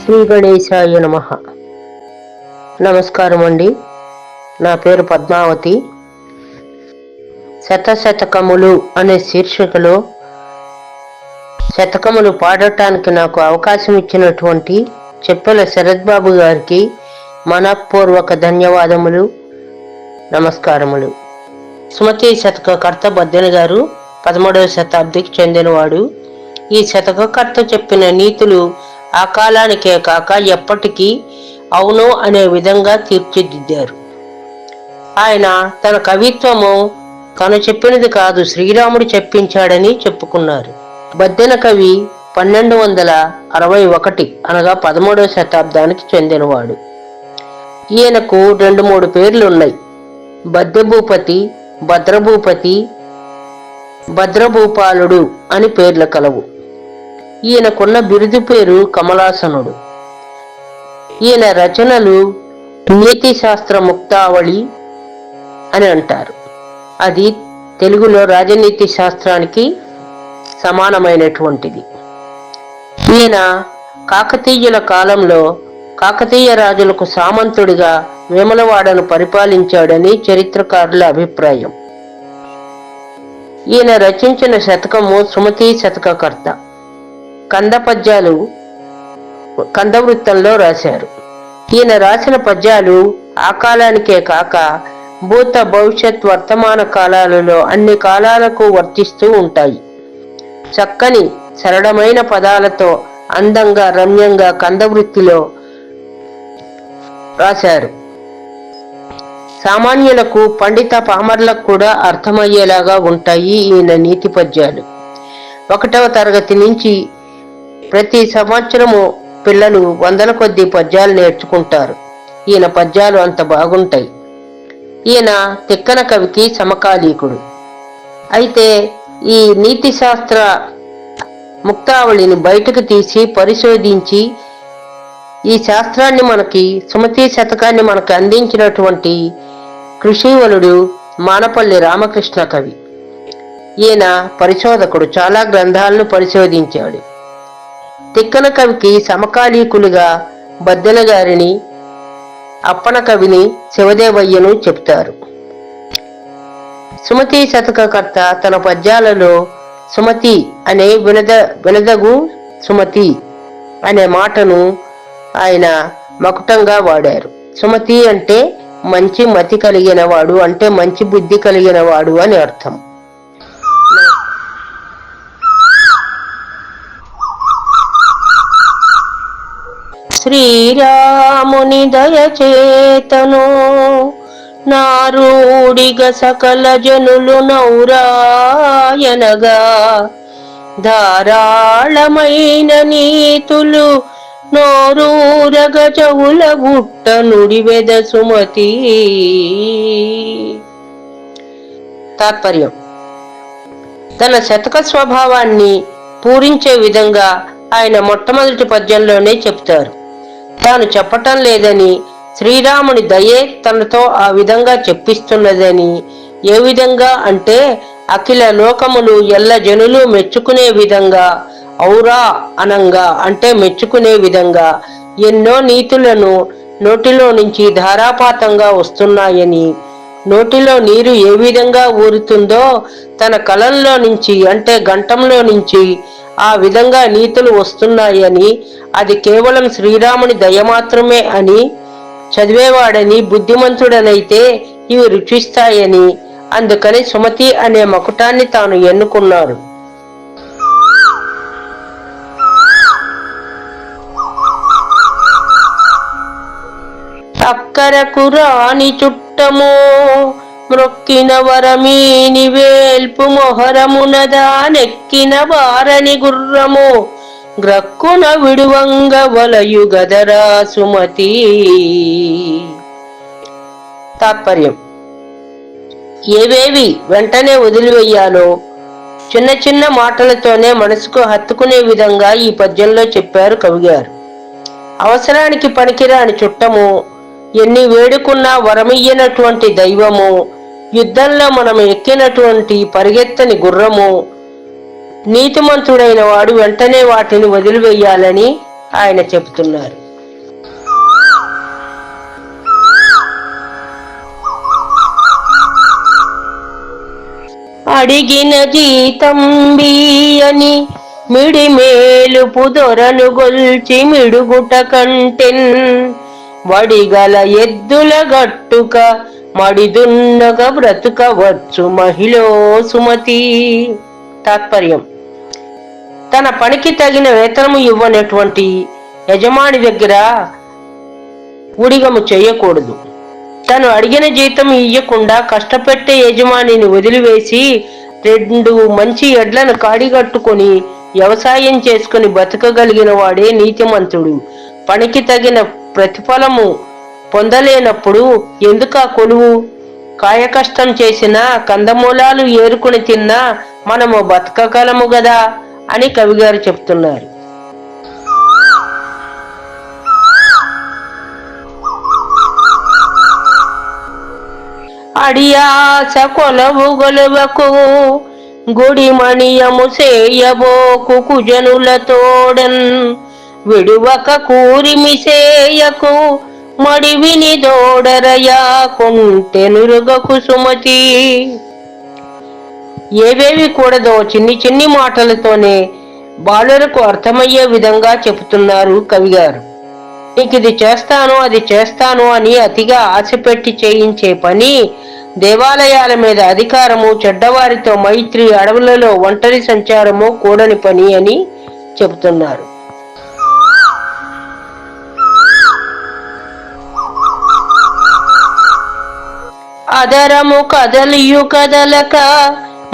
శ్రీ గణేశాయ నమః. నమస్కారం అండి. నా పేరు పద్మావతి. శతశతకములు అనే శీర్షికలో శతకములు పాడటానికి నాకు అవకాశం ఇచ్చినటువంటి చెప్పెల శరద్బాబు గారికి మనఃపూర్వక ధన్యవాదములు, నమస్కారములు. సుమతి శతకకర్త బద్దెన గారు 13వ శతాబ్దికి చెందినవాడు. ఈ శతకకర్త చెప్పిన నీతులు ఆ కాలానికే కాక ఎప్పటికీ అవును అనే విధంగా తీర్చిదిద్దారు. ఆయన తన కవిత్వము తను చెప్పినది కాదు, శ్రీరాముడు చెప్పించాడని చెప్పుకున్నారు. బద్దెన కవి 1261 అనగా 13వ శతాబ్దానికి చెందినవాడు. ఈయనకు 2-3 పేర్లున్నాయి. బద్దెభూపతి, భద్రభూపతి, భద్రభూపాలుడు అని పేర్లు కలవు. ఈయనకున్న బిరుదు పేరు కమలాసనుడు. ఈయన రచనలు నీతి శాస్త్ర ముక్తావళి అని అంటారు. అది తెలుగులో రాజనీతి శాస్త్రానికి సమానమైనటువంటిది. ఈయన కాకతీయుల కాలంలో కాకతీయ రాజులకు సామంతుడిగా వేములవాడను పరిపాలించాడని చరిత్రకారుల అభిప్రాయం. ఈయన రచించిన శతకము సుమతి శతకకర్త. కంద పద్యాలు కందవృత్తంలో రాశారు. ఈయన రాసిన పద్యాలు ఆ కాలానికే కాక భూత భవిష్యత్ వర్తమాన కాలాలలో అన్ని కాలాలకు వర్తిస్తూ ఉంటాయి. చక్కని సరళమైన పదాలతో అందంగా రమ్యంగా కందవృత్తిలో రాశారు. సామాన్యులకు, పండిత పామర్లకు కూడా అర్థమయ్యేలాగా ఉంటాయి ఈయన నీతి పద్యాలు. 1వ తరగతి నుంచి ప్రతి సంవత్సరము పిల్లలు 100 కొద్దీ పద్యాలు నేర్చుకుంటారు. ఈయన పద్యాలు అంత బాగుంటాయి. ఈయన తిక్కన కవికి సమకాలీకుడు. అయితే ఈ నీతి శాస్త్ర ముక్తావళిని బయటకు తీసి పరిశోధించి ఈ శాస్త్రాన్ని మనకి, సుమతి శతకాన్ని మనకు అందించినటువంటి కృషివలుడు మానపల్లి రామకృష్ణ కవి. ఈయన పరిశోధకుడు, చాలా గ్రంథాలను పరిశోధించాడు. తిక్కన కవికి సమకాలీకులుగా బద్దెన గారిని, అప్పన కవిని, శివదేవయ్యను చెప్తారు. సుమతి శతకకర్త తన పద్యాలలో సుమతి అనే వినదగు సుమతి అనే మాటను ఆయన మకుటంగా వాడారు. సుమతి అంటే మంచి మతి కలిగిన వాడు, అంటే మంచి బుద్ధి కలిగిన వాడు అని అర్థం. శ్రీరాముని దయచేతను నారూడిగ సకల జనులు నౌరాయనగా ధారాళమైన నీతులు నోరూరగ చెవుల గుట్ట నుడివెద సుమతి. తాత్పర్యం: తన శతక స్వభావాన్ని పూరించే విధంగా ఆయన మొట్టమొదటి పద్యంలోనే చెప్తారు. తాను చెప్పటం లేదని, శ్రీరాముని దయే తనతో ఆ విధంగా చెప్పిస్తున్నదని. ఏ విధంగా అంటే అఖిల లోకములు ఎల్ల జనులు మెచ్చుకునే విధంగా, ఔరా అనంగా అంటే మెచ్చుకునే విధంగా ఎన్నో నీతులను నోటిలో నుంచి ధారాపాతంగా వస్తున్నాయని, నోటిలో నీరు ఏ విధంగా ఊరుతుందో తన కలంలో నుంచి అంటే గంటంలో నుంచి ఆ విధంగా నీతులు వస్తున్నాయని, అది కేవలం శ్రీరాముని దయ మాత్రమే అని, చదివేవాడని, బుద్ధిమంతుడనైతే ఇవి రుచిస్తాయని, అందుకని సుమతి అనే మకుటాన్ని తాను ఎన్నుకున్నారు. అక్కరకు రాని చుట్టము మ్రొక్కిన వరమీని వేల్పు మొహరమునదా నెక్కిన వారని గుర్రము గ్రక్కున విడువంగ వలయు గదరా సుమతి. తాత్పర్యం: ఏవేవి వెంటనే వదిలివేయాలో చిన్న చిన్న మాటలతోనే మనసుకు హత్తుకునే విధంగా ఈ పద్యంలో చెప్పారు కవిగారు. అవసరానికి పనికిరాని చుట్టము, ఎన్ని వేడుకున్నా వరమియ్యనటువంటి దైవము, యుద్ధంలో మనం ఎక్కినటువంటి పరిగెత్తని గుర్రము, నీతిమంతుడైన వాడు వెంటనే వాటిని వదిలివేయాలని ఆయన చెబుతున్నారు. అడిగిన జీతం బియ్యని మిడిమేలుపు దొరను గొల్చి మిడుగుట కంటెన్ వడిగల ఎద్దుల గట్టుక మడిదున్నగ బ్రతుకవచ్చు మహిళో సుమతి. తాత్పర్యం: తన పనికి తగిన వేతనము ఇవ్వనటువంటి యజమాని దగ్గర ఉడిగము చేయకూడదు. తను అడిగిన జీతం ఇయ్యకుండా కష్టపెట్టే యజమానిని వదిలివేసి 2 మంచి ఎడ్లను కాడిగట్టుకొని వ్యవసాయం చేసుకుని బతకగలిగిన వాడే నీతిమంతుడు. పనికి తగిన ప్రతిఫలము పొందలేనప్పుడు ఎందుకా కొలువు? కాయకష్టం చేసినా కందమూలాలు ఏరుకుని తిన్నా మనము బతకగలము గదా అని కవిగారు చెప్తున్నారు. అడియాస కొలవు గొలవకు గుడిమణియము సేయబోకు కుజనులతోడన్ విడువక కూరిమి సేయకు మడివిని దోడరయా కొంటెనురుగకు సుమతి. ఏవేవి కూడదో చిన్ని మాటలతోనే బాలురకు అర్థమయ్యే విధంగా చెబుతున్నారు కవిగారు. నీకు ఇది చేస్తాను అది చేస్తాను అని అతిగా ఆశపెట్టి చేయించే పని, దేవాలయాల మీద అధికారము, చెడ్డవారితో మైత్రి, అడవులలో ఒంటరి సంచారము కూడని పని అని చెబుతున్నారు. అదరము కదలియు కదలక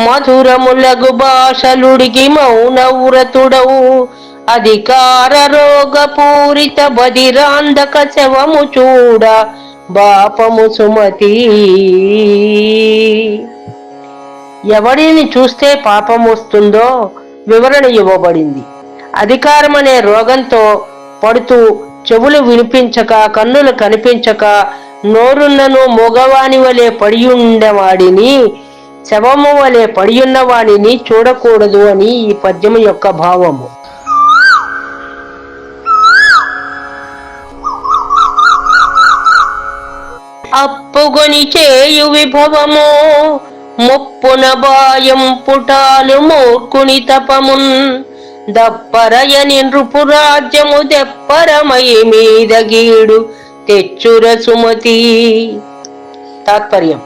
మధురములగు భాషలుడిగి మౌన వ్రతుడవు అధికార రోగ పూరిత బదిరాంధక శవము చూడ బాపము సుమతి. ఎవడిని చూస్తే పాపం వస్తుందో వివరణ ఇవ్వబడింది. అధికారం అనే రోగంతో పడుతూ చెవులు వినిపించక, కన్నులు కనిపించక, నోరున్నను మగవాని వలె పడియుండవాడిని, శవము వలె పడియున్నవాడిని చూడకూడదు అని ఈ పద్యము యొక్క భావము. అప్పుగొని చేయు విభవము ముప్పున బాయం పుటాలు మూర్ఖుని తపమున్ దప్పరయని నృపురాజ్యము దెప్పరమై మీద గీడు తెచ్చుర సుమతి. తాత్పర్యం: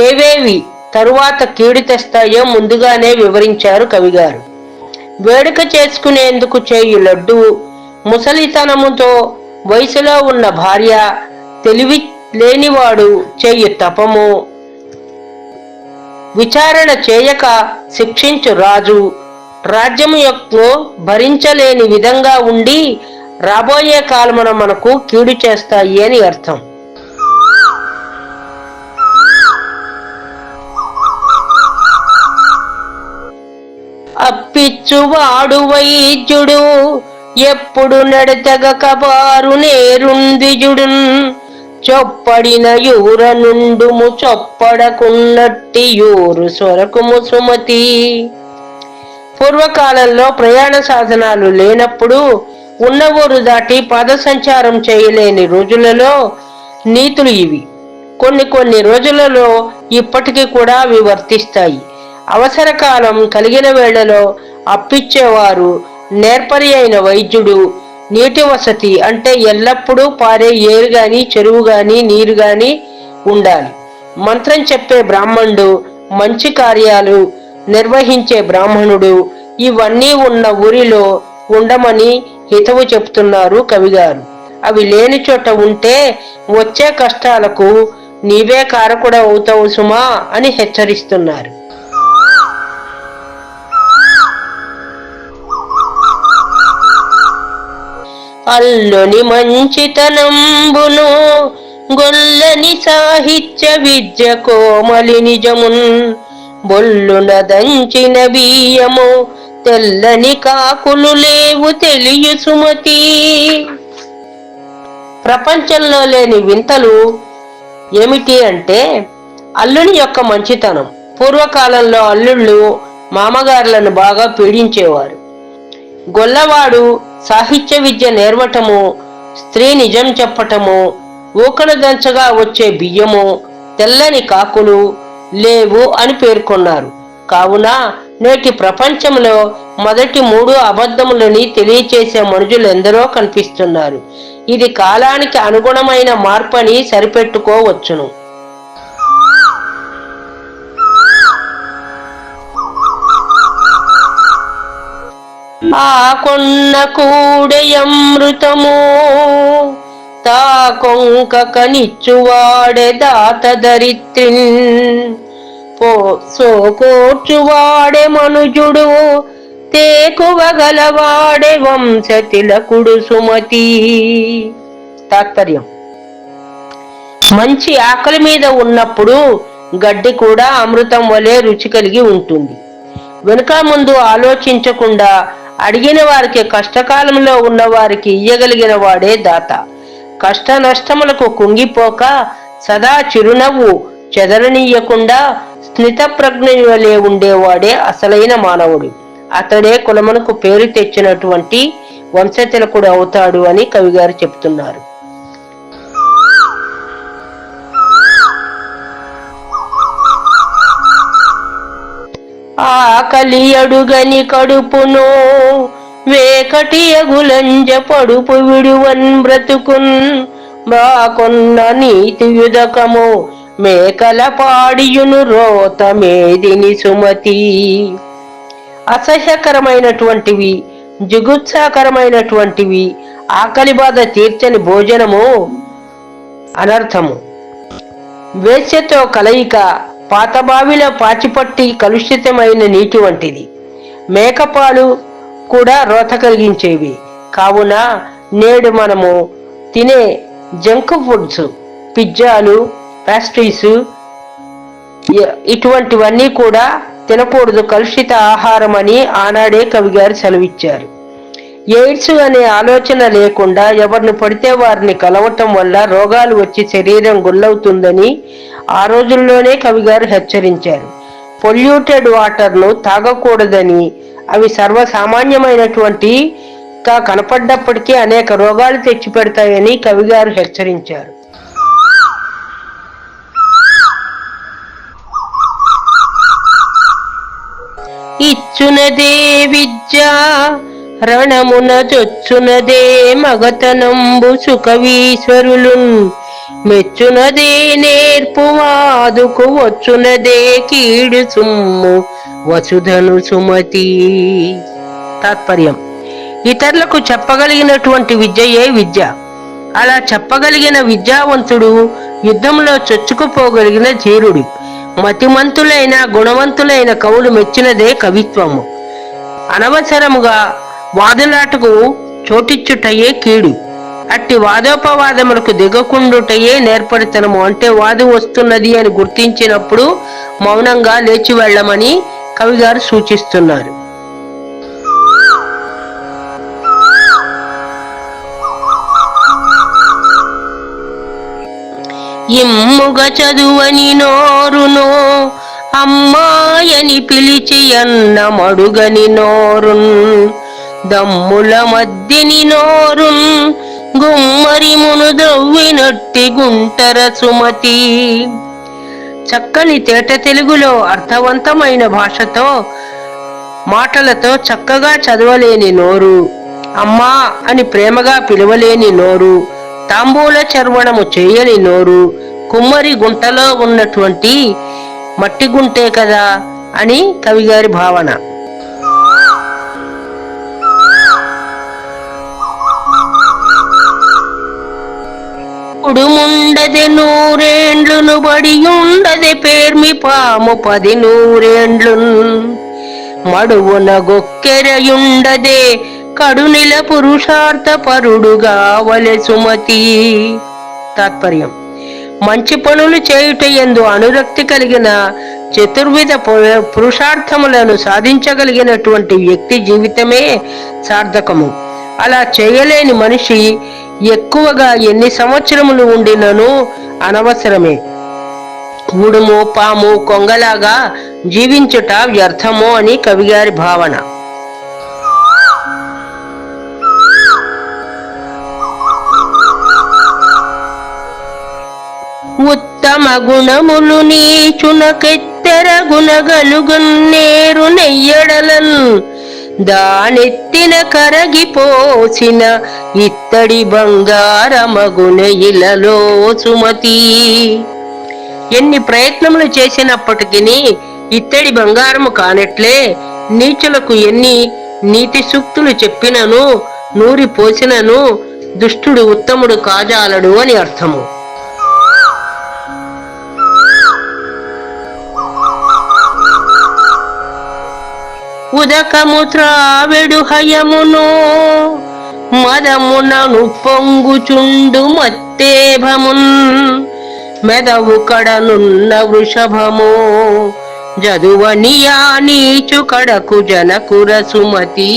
ఏవేవి తరువాత కీడు తెస్తాయో ముందుగానే వివరించారు కవిగారు. వేడుక చేసుకునేందుకు చేయు లడ్డు, ముసలితనముతో వయసులో ఉన్న భార్య, తెలివి లేనివాడు చేయు తపము, విచారణ చేయక శిక్షించు రాజు, రాజ్యము యొక్క భరించలేని విధంగా ఉండి రాబోయే కాలమున మనకు కీడు చేస్తాయి అని అర్థం. అప్పిచ్చువాడు వైద్యుడు ఎప్పుడు నడతగ కబారు నేరుందిజుడున్ చొప్పడిన యూర నుండుము చొప్పడకున్నట్టి యూరు స్వరకుము సుమతి. పూర్వకాలంలో ప్రయాణ సాధనాలు లేనప్పుడు ఉన్న ఊరు దాటి పాద సంచారం చేయలేని రోజులలో నీతులు ఇవి. కొన్ని రోజులలో ఇప్పటికీ కూడా అవి వర్తిస్తాయి. అవసరకాలం కలిగిన వేళలో అప్పిచ్చేవారు నేర్పరి అయిన వైద్యుడు, నీటి వసతి అంటే ఎల్లప్పుడూ పారే ఏరు గాని, చెరువు గాని, నీరు గాని ఉండాలి. మంత్రం చెప్పే బ్రాహ్మణుడు, మంచి కార్యాలు నిర్వహించే బ్రాహ్మణుడు, ఇవన్నీ ఉన్న ఊరిలో ఉండమని హితవు చెప్తున్నారు కవిగారు. అవి లేని చోట ఉంటే వచ్చే కష్టాలకు నీవే కారకుడవుతావు సుమా అని హెచ్చరిస్తున్నారు. అల్లుని మంచితనంబును గొల్లని సాహిత్య విద్య కోమలి నిజమున్ బొల్లున దంచిన బియ్యము తెల్లని కాకులు లేవు తెలియు సుమతి. ప్రపంచంలో లేని వింతలు ఏమిటి అంటే అల్లుని యొక్క మంచితనం. పూర్వకాలంలో అల్లుళ్ళు మామగారులను బాగా పీడించేవారు. గొల్లవాడు సాహిత్య విద్య నేర్వటము, స్త్రీ నిజం చెప్పటము, ఊకను దంచగా వచ్చే బియ్యము, తెల్లని కాకులు లేవు అని పేర్కొన్నారు. కావున నేటి ప్రపంచంలో మొదటి 3 అబద్ధములని తెలియచేసే మనుషులు ఎందరో కనిపిస్తున్నారు. ఇది కాలానికి అనుగుణమైన మార్పని సరిపెట్టుకోవచ్చును. ఆ కొన్న కూడెయమృతము తా కొంక కనిచ్చువాడే దాత దరిత్రిన్ సోకోర్చువాడే మనుజుడు తేకువగలవాడే వంశతిలకుడు సుమతి. తాత్పర్యం: మంచి ఆకలి మీద ఉన్నప్పుడు గడ్డి కూడా అమృతం వలె రుచి కలిగి ఉంటుంది. వెనుక ముందు ఆలోచించకుండా అడిగిన వారికి, కష్టకాలంలో ఉన్న వారికి ఇయ్యగలిగిన వాడే దాత. కష్ట నష్టములకు కుంగిపోక సదా చిరునవ్వు చెదరనీయకుండా స్నిత ప్రజ్ఞ వలె ఉండేవాడే అసలైన మానవుడు. అతడే కులమునకు పేరు తెచ్చినటువంటి వంశతిలకుడు అవుతాడు అని కవిగారు చెప్తున్నారు. ఆకలి అడుగని కడుపును వేకటి అగులంజ పడుపు విడువన్ బ్రతుకున్ బాకొన్న నీతి యుదకము మేకల పాడియును రోత మేదిని సుమతి. అసహ్యకరమైనటువంటివి, జుగుత్సాకరమైనటువంటివి, ఆకలి బాధ తీర్చని భోజనము అనర్థము. వేశ్యతో కలయిక పాతబావిలో పాచిపట్టి కలుషితమైన నీటి వంటిది. మేకపాలు కూడా రోత కలిగించేవి. కావున నేడు మనము తినే జంక్ ఫుడ్స్, పిజ్జాలు, పేస్ట్రీస్ ఇటువంటివన్నీ కూడా తినకూడదు, కలుషిత ఆహారం అని ఆనాడే కవిగారు సెలవిచ్చారు. ఎయిడ్స్ అనే ఆలోచన లేకుండా ఎవరిని పడితే వారిని కలవటం వల్ల రోగాలు వచ్చి శరీరం గుల్లవుతుందని ఆ రోజుల్లోనే కవిగారు హెచ్చరించారు. పొల్యూటెడ్ వాటర్ను తాగకూడదని, అవి సర్వసామాన్యమైనటువంటి కనపడ్డప్పటికీ అనేక రోగాలు తెచ్చిపెడతాయని కవిగారు హెచ్చరించారు. ఇచ్చునదే విద్య రణమున చొచ్చునదే మగతనంబు సుకవీశ్వరులున్ మెచ్చునదే నేర్పు వాదుకు వచ్చునదే కీడు సుమ్ము వసుధను సుమతి. తాత్పర్యం: ఇతరులకు చెప్పగలిగినటువంటి విద్యయే విద్య. అలా చెప్పగలిగిన విద్యావంతుడు యుద్ధంలో చొచ్చుకుపోగలిగిన ధీరుడు. మతిమంతులైన గుణవంతులైన కవులు మెచ్చినదే కవిత్వము. అనవసరముగా వాదులాటకు చోటిచ్చుటయే కీడు. అట్టి వాదోపవాదములకు దిగకుండుటయే నేర్పరితనము. అంటే వాదు వస్తున్నది అని గుర్తించినప్పుడు మౌనంగా లేచి వెళ్ళమని కవిగారు సూచిస్తున్నారు. ఇమ్ముగ చదువని నోరును అమ్మాయని పిలిచి అన్న మడుగని నోరున్ దమ్ముల మధ్యని నోరున్ గుమ్మరి మును ద్రవ్వినట్టి గుంటర సుమతి. చక్కని తేట తెలుగులో అర్థవంతమైన భాషతో మాటలతో చక్కగా చదవలేని నోరు, అమ్మా అని ప్రేమగా పిలవలేని నోరు, తాంబూల చర్వణము చేయని నోరు కుమ్మరి గుంటలో ఉన్నటువంటి మట్టి గుంటే కదా అని కవిగారి భావన. ఉడుముండది 100 బడియుండది పేర్మి పాము 10 మడువున గొక్కెరయుండదే కడునిల పురుషార్థ పరుడుగా వలె సుమతి. తాత్పర్యం: మంచి పనులు చేయుట యందు అనురక్తి కలిగిన చతుర్విధ పురుషార్థములను సాధించగలిగినటువంటి వ్యక్తి జీవితమే సార్థకము. అలా చేయలేని మనిషి ఎక్కువగా ఎన్ని సంవత్సరములు ఉండినను అనవసరమే. ఉడుము పాము కొంగలాగా జీవించుట వ్యర్థము అని కవిగారి భావన. ఉత్తమ గుణములు నీచునకెచ్చి తెరగునగలుగున్నేరు నెయ్యడలన్ దానెత్తిన కరగిపోసిన ఇత్తడి బంగారమగున ఇలలో సుమతి. ఎన్ని ప్రయత్నములు చేసినప్పటికీ ఇత్తడి బంగారము కానట్లే నీచులకు ఎన్ని నీతి సూక్తులు చెప్పినను నూరి పోసినను దుష్టుడు ఉత్తముడు కాజాలడు అని అర్థము. ఉదకము త్రావెడు హయమును మదమునను పొంగుచుండు మత్తేభమున్ మెదవు కడనున్న వృషభము జదువనియా నీచు కడకు జనకుర సుమతి.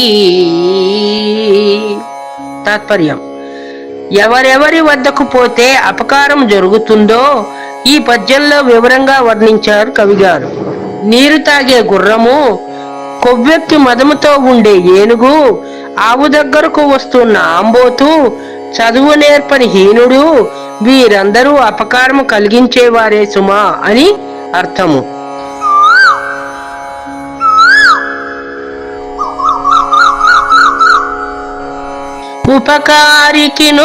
తాత్పర్యం: ఎవరెవరి వద్దకు పోతే అపకారం జరుగుతుందో ఈ పద్యంలో వివరంగా వర్ణించారు కవిగారు. నీరు తాగే గుర్రము, కొవ్వెక్కి మదముతో ఉండే ఏనుగు, ఆవు దగ్గరకు వస్తున్న ఆంబోతు, చదువు నేర్పని హీనుడు, వీరందరూ అపకారము కలిగించేవారే సుమా అని అర్థము. ఉపకారికినుపకారము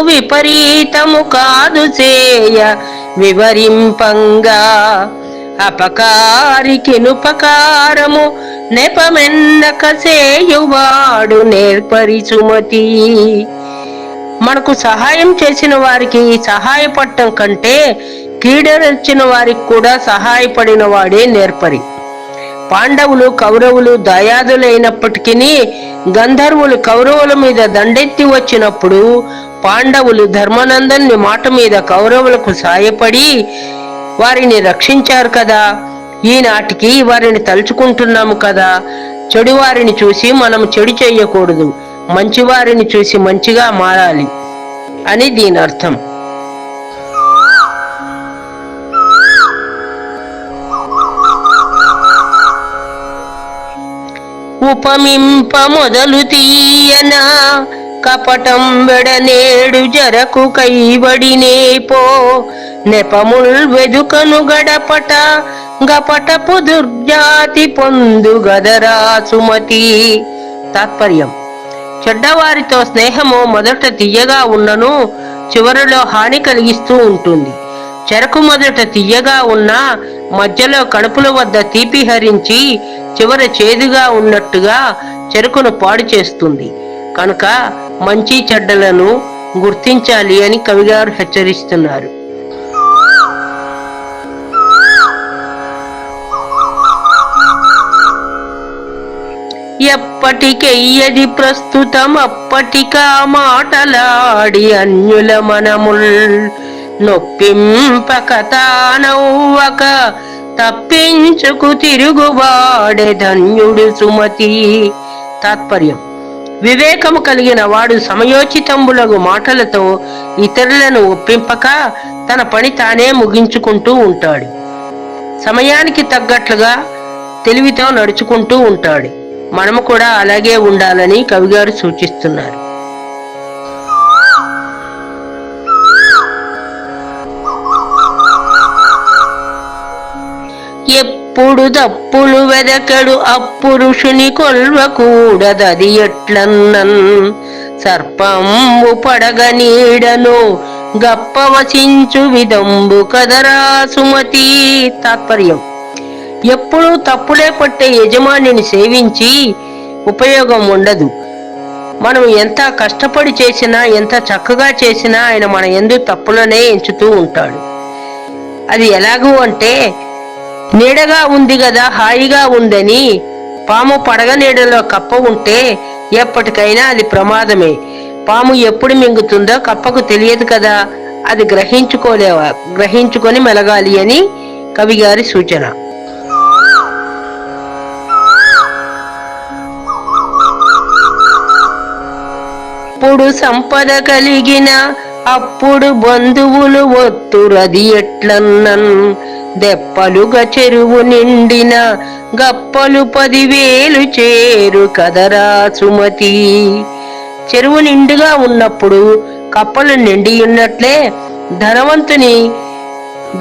విపరీతము కాదు చేయ వివరింపంగా, అపకారికినుపకారము నెపమెన్నక చేయువాడు నేర్పరి సుమతి. మనకు సహాయం చేసిన వారికి సహాయపడటం కంటే కీడరచిన వారికి కూడా సహాయపడిన వాడే నేర్పరి. పాండవులు కౌరవులు దయాదులైనప్పటికీ గంధర్వులు కౌరవుల మీద దండెత్తి వచ్చినప్పుడు పాండవులు ధర్మనందన్ని మాట మీద కౌరవులకు సాయపడి వారిని రక్షించారు కదా. ఈనాటికి వారిని తలుచుకుంటున్నాము కదా. చెడు వారిని చూసి మనం చెడు చేయకూడదు, మంచివారిని చూసి మంచిగా మారాలి అని దీని అర్థం. ఉపమింప మొదలు తీయన కపటం వెడనేడు జరకు కైబడినేపో నెపముల్ వెదుకను గడపట గపటపు దుర్జాతి పొందు గదరా సుమతి. తాత్పర్యం: చెడ్డవారితో స్నేహము మొదట తీయగా ఉన్నను చివరిలో హాని కలిగిస్తూ ఉంటుంది. చెరకు మొదట తీయగా ఉన్నా మధ్యలో కడుపుల వద్ద తీపి హరించి చివర చేదుగా ఉన్నట్టుగా చెరుకును పాడు చేస్తుంది. కనుక మంచి చెడ్డలను గుర్తించాలి అని కవిగారు హెచ్చరిస్తున్నారు. ఎప్పటికెయ్యది ప్రస్తుతం అప్పటికా మాటలాడి అన్యుల మనముల్ నొప్పింపక తానవ్వక తప్పించుకు తిరుగువాడే ధన్యుడు సుమతి. తాత్పర్యం: వివేకము కలిగిన వాడు సమయోచితంబులగు మాటలతో ఇతరులను ఒప్పింపక తన పని తానే ముగించుకుంటూ ఉంటాడు. సమయానికి తగ్గట్లుగా తెలివితో నడుచుకుంటూ ఉంటాడు. మనము కూడా అలాగే ఉండాలని కవిగారు సూచిస్తున్నారు. ఎప్పుడు దప్పులు వెదకడు అప్పురుషుని కొల్వకూడదది ఎట్లన్నన్ సర్పంబు పడగ నీడను గప్పవసించు విదంబు కదరా సుమతి. తాత్పర్యం: ఎప్పుడూ తప్పులే పట్టే యజమానిని సేవించి ఉపయోగం ఉండదు. మనం ఎంత కష్టపడి చేసినా ఎంత చక్కగా చేసినా ఆయన మన యందు తప్పులనే ఎంచుతూ ఉంటాడు. అది ఎలాగూ అంటే, నీడగా ఉంది కదా హాయిగా ఉందని పాము పడగ నీడలో కప్ప ఉంటే ఎప్పటికైనా అది ప్రమాదమే. పాము ఎప్పుడు మింగుతుందో కప్పకు తెలియదు కదా, అది గ్రహించుకొని మెలగాలి అని కవిగారి సూచన. అప్పుడు సంపద కలిగిన అప్పుడు బంధువులు ఒత్తురది ఎట్లన్నన్ దెప్పలుగా చెరువు నిండిన గప్పలు 10,000 చేరు కదరా సుమతి. చెరువు నిండుగా ఉన్నప్పుడు కప్పలు నిండి ఉన్నట్లే ధనవంతుని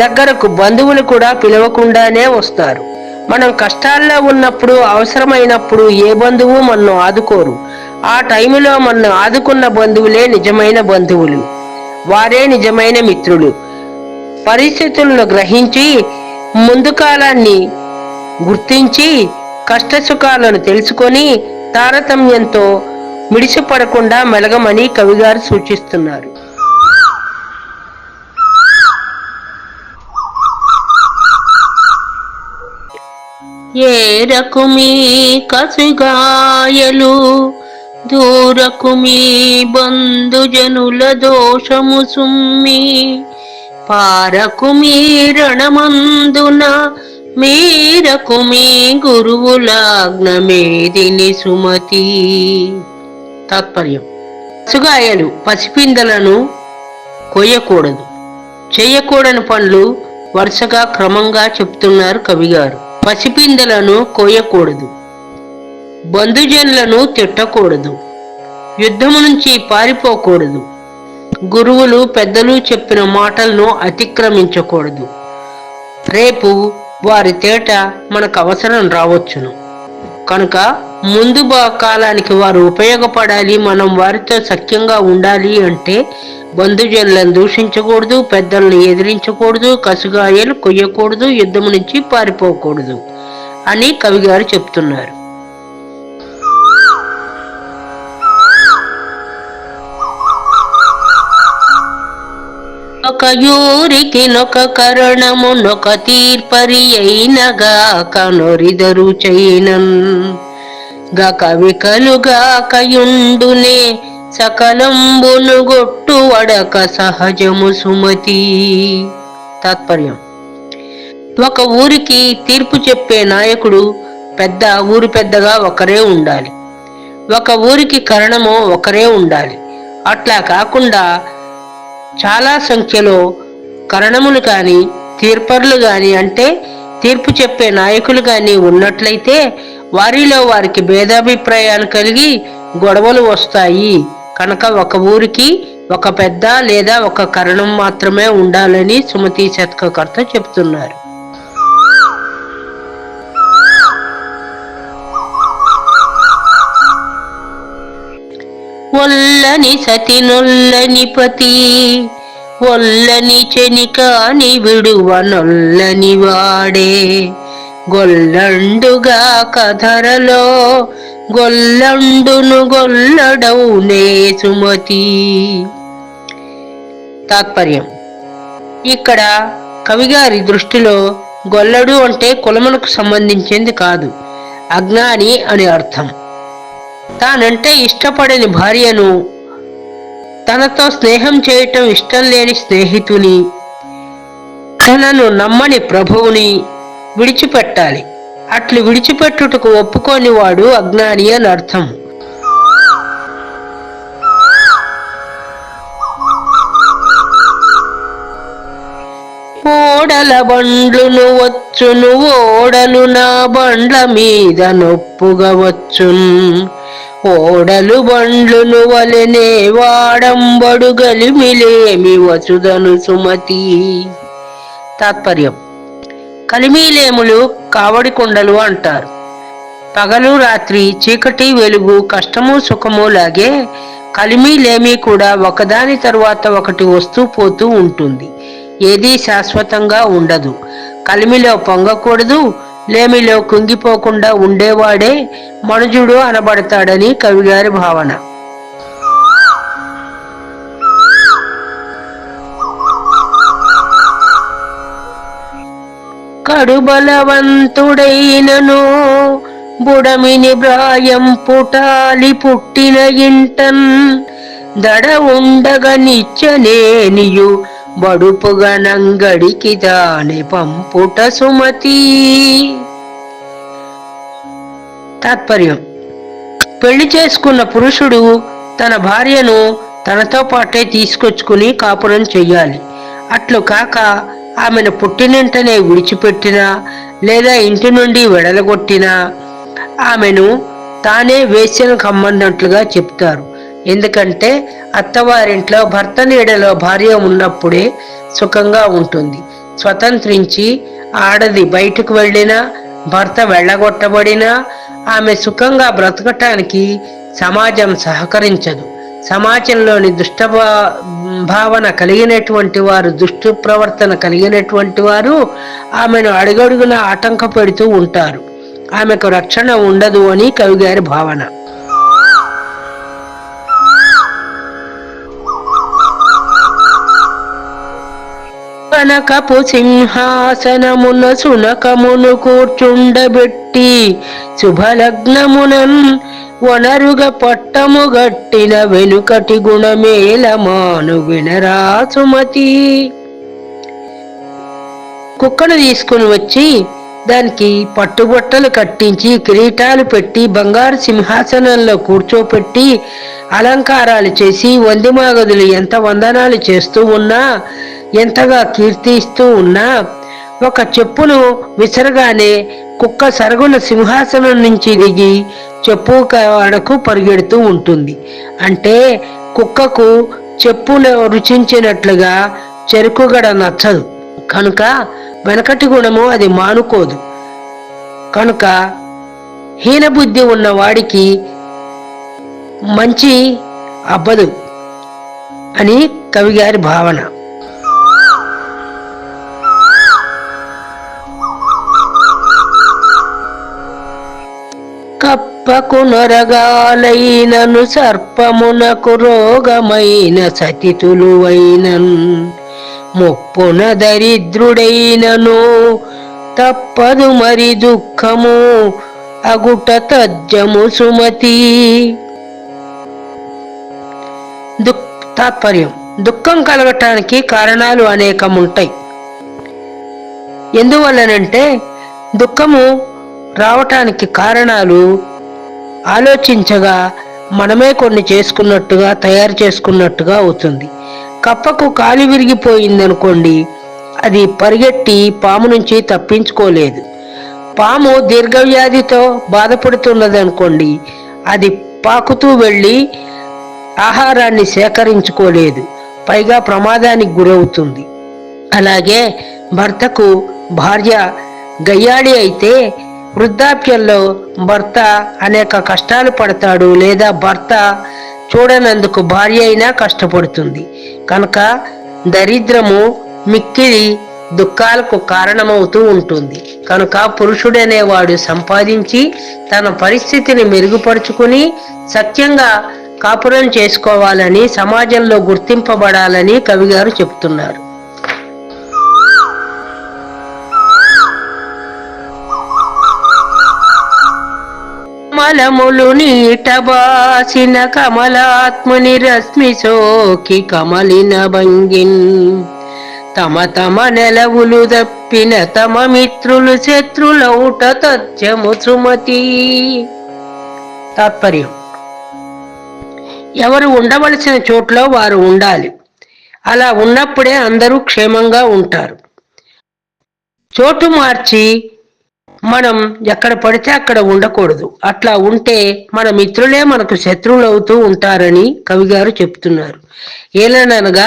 దగ్గరకు బంధువులు కూడా పిలవకుండానే వస్తారు. మనం కష్టాల్లో ఉన్నప్పుడు, అవసరమైనప్పుడు ఏ బంధువు మనను ఆదుకోరు. ఆ టైంలో మనను ఆదుకున్న బంధువులే నిజమైన బంధువులు, వారే నిజమైన మిత్రులు. పరిస్థితులను గ్రహించి, ముందు కాలాన్ని గుర్తించి, కష్టసుఖాలను తెలుసుకొని తారతమ్యంతో మిడిసిపడకుండా మెలగమని కవిగారు సూచిస్తున్నారు. ఏరకుమీ కసిగాయలు దూరకుమీ బంధుజనుల దోషము సుమ్మి పారకుమీ రణమందున మీరకుమీ గురువులాజ్ఞమేదిని సుమతి. తాత్పర్యం: కసుగాయలు పసిపిందలను కొయ్యకూడదు. చేయకూడని పనులు వరుసగా క్రమంగా చెప్తున్నారు కవిగారు. పసిపిందలను కోయకూడదు, బంధుజనులను తిట్టకూడదు, యుద్ధము నుంచి పారిపోకూడదు, గురువులు పెద్దలు చెప్పిన మాటలను అతిక్రమించకూడదు. రేపు వారి తేట మనకు అవసరం రావచ్చును కనుక ముందు కాలానికి వారు ఉపయోగపడాలి, మనం వారితో సఖ్యంగా ఉండాలి అంటే బంధుజనులను దూషించకూడదు, పెద్దలను ఎదిరించకూడదు, కసుగాయలు కొయ్యకూడదు, యుద్ధం నుంచి పారిపోకూడదు అని కవిగారు చెప్తున్నారు. ఒక యూరికి నొక కరణము నొక తీర్పరి అయినగా కనొరిదరు చైనన్ గక వికలుగాకయుండునే సకలంబును గొట్టు వడక సహజము సుమతి. తాత్పర్యం: ఒక ఊరికి తీర్పు చెప్పే నాయకుడు ఊరు పెద్దగా ఒకరే ఉండాలి. ఒక ఊరికి కరణము ఒకరే ఉండాలి. అట్లా కాకుండా చాలా సంఖ్యలో కరణములు కానీ, తీర్పర్లు కానీ, అంటే తీర్పు చెప్పే నాయకులు కానీ ఉన్నట్లయితే వారిలో వారికి భేదాభిప్రాయాలు కలిగి గొడవలు వస్తాయి. కనుక ఒక ఊరికి ఒక పెద్ద లేదా ఒక కరణం మాత్రమే ఉండాలని సుమతి శతకకర్త చెప్తున్నారు. ఒల్లని సతి నొల్లని పతి ఒల్లని చెనికాని విడువ నొల్లని వాడే గొల్లండుగా కధరలో గొల్లండును గొల్లడవునే సుమతి. తాత్పర్యం: ఇక్కడ కవిగారి దృష్టిలో గొల్లడు అంటే కులమునకు సంబంధించింది కాదు, అజ్ఞాని అని అర్థం. తానంటే ఇష్టపడని భార్యను, తనతో స్నేహం చేయటం ఇష్టం లేని స్నేహితుని, తనను నమ్మని ప్రభువుని విడిచిపెట్టాలి. అట్లు విడిచిపెట్టుటకు ఒప్పుకోని వాడు అజ్ఞాని అని అర్థం. ఓడల బండ్లును వచ్చును ఓడలు నా బండ్ల మీద నొప్పుగా వచ్చున్ ఓడలు బండ్లును వలెనే వాడంబడు గలిమిలేమి వసుదను సుమతి. తాత్పర్యం: కలిమిలేములు కావడి కొండలు అంటారు. పగలు రాత్రి, చీకటి వెలుగు, కష్టము సుఖము లాగే కలిమిలేమి కూడా ఒకదాని తరువాత ఒకటి వస్తూ పోతూ ఉంటుంది. ఏదీ శాశ్వతంగా ఉండదు. కలిమిలో పొంగకూడదు, లేమిలో కుంగిపోకుండా ఉండేవాడే మనుజుడు అనబడతాడని కవిగారి భావన. కడుబలవంతుడైనను బుడమిని బ్రాయం పుటాలి పుట్టిన ఇంటన్ దడ ఉండగా నిచ్చనేనియు బడుపుగనంగడికి దాని పంపుట సుమతి. తాత్పర్యం: పెళ్లి చేసుకున్న పురుషుడు తన భార్యను తనతో పాటే తీసుకొచ్చుకుని కాపురం చెయ్యాలి. అట్లు కాక ఆమెను పుట్టినింటనే విడిచిపెట్టినా లేదా ఇంటి నుండి వెడలగొట్టినా ఆమెను తానే వేశ్యను కమ్మన్నట్లుగా చెప్తారు. ఎందుకంటే అత్తవారింట్లో భర్త నీడలో భార్య ఉన్నప్పుడే సుఖంగా ఉంటుంది. స్వతంత్రించి ఆడది బయటకు వెళ్ళినా, భర్త వెళ్ళగొట్టబడినా ఆమె సుఖంగా బ్రతకటానికి సమాజం సహకరించదు. సమాజంలోని భావన కలిగినటువంటి వారు, దుష్ట ప్రవర్తన కలిగినటువంటి వారు ఆమెను అడుగడుగున ఆటంక పెడుతూ ఉంటారు. ఆమెకు రక్షణ ఉండదు అని కవిగారి భావన. కనకపు సింహాసనమున సునకమును కూర్చుండబెట్టి శుభలగ్నమునన్ వనరుగ పట్టము గట్టిన వెనుకటి గుణమేలమాను వినరా సుమతి. కుక్కను తీసుకుని వచ్చి దానికి పట్టుబొట్టలు కట్టించి కిరీటాలు పెట్టి బంగారు సింహాసనంలో కూర్చోపెట్టి అలంకారాలు చేసి వందిమాగదులు ఎంత వందనాలు చేస్తూ ఉన్నా, ఎంతగా కీర్తిస్తూ ఉన్నా, ఒక చెప్పును విసరగానే కుక్క సరుగున సింహాసనం నుంచి దిగి చెప్పు కాడకు పరిగెడుతూ ఉంటుంది. అంటే కుక్కకు చెప్పును రుచించినట్లుగా చెరుకుగడ నచ్చదు కనుక వెనకటి గుణము అది మానుకోదు. కనుక హీనబుద్ధి ఉన్న వాడికి మంచి అబ్బదు అని కవిగారి భావన. కప్పకు నొరగాలైనను సర్పమునకు రోగమైన సతితులువైనన్ ముప్పున దరిద్రుడైనను తప్పదు మరి దుఃఖము అగుట తజ్జము సుమతి. తాత్పర్యం: దుఃఖం కలగటానికి కారణాలు అనేకముంటాయి. ఎందువల్లనంటే దుఃఖము రావటానికి కారణాలు ఆలోచించగా మనమే కొన్ని చేసుకున్నట్టుగా, తయారు చేసుకున్నట్టుగా అవుతుంది. కప్పకు కాలు విరిగిపోయిందనుకోండి, అది పరిగెట్టి పాము నుంచి తప్పించుకోలేదు. పాము దీర్ఘవ్యాధితో బాధపడుతున్నదనుకోండి, అది పాకుతూ వెళ్ళి ఆహారాన్ని సేకరించుకోలేదు, పైగా ప్రమాదానికి గురవుతుంది. అలాగే భర్తకు భార్య గయ్యాళి అయితే వృద్ధాప్యంలో భర్త అనేక కష్టాలు పడతాడు, లేదా భర్త చూడనందుకు భార్య అయినా కష్టపడుతుంది. కనుక దరిద్రము మిక్కిలి దుఃఖాలకు కారణమవుతూ ఉంటుంది. కనుక పురుషుడనేవాడు సంపాదించి తన పరిస్థితిని మెరుగుపరుచుకుని సత్యంగా కాపురం చేసుకోవాలని, సమాజంలో గుర్తింపబడాలని కవిగారు చెప్తున్నారు. కమలములు నీటబాసిన కమలాత్ముని రశ్మి సోకి కమలిన భంగిన్ తమ తమ నెలవులు దప్పిన తమ మిత్రులు శత్రులౌట తథ్యము సుమతి. తాత్పర్యం: ఎవరు ఉండవలసిన చోట్లో వారు ఉండాలి. అలా ఉన్నప్పుడే అందరూ క్షేమంగా ఉంటారు. చోటు మార్చి మనం ఎక్కడ పడితే అక్కడ ఉండకూడదు. అట్లా ఉంటే మన మిత్రులే మనకు శత్రువులు అవుతూ ఉంటారని కవిగారు చెప్తున్నారు. ఏలననగా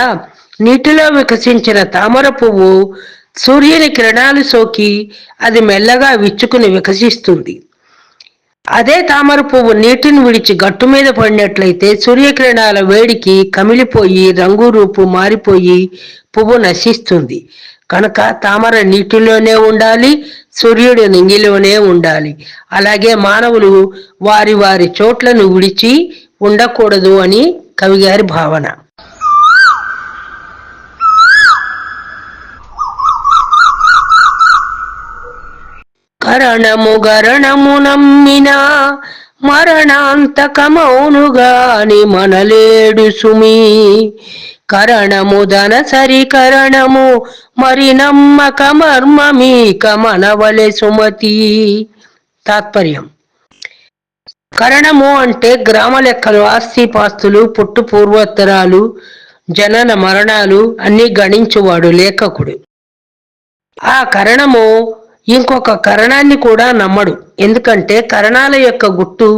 నీటిలో వికసించిన తామర పువ్వు సూర్యుని కిరణాలు సోకి అది మెల్లగా విచ్చుకుని వికసిస్తుంది. అదే తామర పువ్వు నీటిని విడిచి గట్టు మీద పడినట్లయితే సూర్యకిరణాల వేడికి కమిలిపోయి రంగు రూపు మారిపోయి పువ్వు నశిస్తుంది. కనుక తామర నీటిలోనే ఉండాలి, సూర్యుడు నింగిలోనే ఉండాలి. అలాగే మానవులు వారి వారి చోట్లను విడిచి ఉండకూడదు అని కవిగారి భావన. కరణము గరణము నమ్మిన మరణాంతకమౌనుగాని మనలేడు సుమి. కరణము ధనసరి కరణము మరి నమ్మక మర్మమీక మనవలె సుమతి. తాత్పర్యం: కరణము అంటే గ్రామ లెక్కలు, ఆస్తిపాస్తులు, పుట్టు పూర్వోత్తరాలు, జనన మరణాలు అన్ని గణించువాడు లేఖకుడు. ఆ కరణము ఇంకొక కరణాన్ని కూడా నమ్మడు. ఎందుకంటే కరణాల యొక్క గుట్టు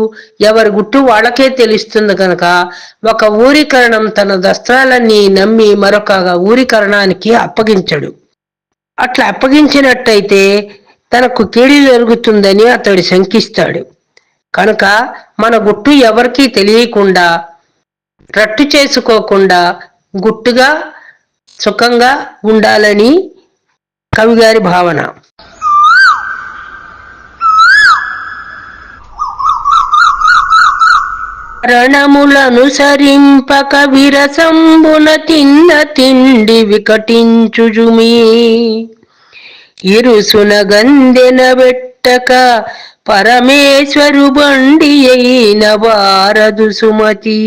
ఎవరి గుట్టు వాళ్ళకే తెలుస్తుంది కనుక ఒక ఊరి కరణం తన దస్త్రాలన్నీ నమ్మి మరొక ఊరి కరణానికి అప్పగించడు. అట్లా అప్పగించినట్టయితే తనకు కీడు జరుగుతుందని అతడు శంకిస్తాడు. కనుక మన గుట్టు ఎవరికీ తెలియకుండా, రట్టు చేసుకోకుండా గుట్టుగా సుఖంగా ఉండాలని కవిగారి భావన. రణములనుసరింపక విరసంబున తిన్న తిండి వికటించుజుమీ, ఇరుసున గందెన వెట్టక పరమేశ్వరు బండి అయిన వారదు సుమతి.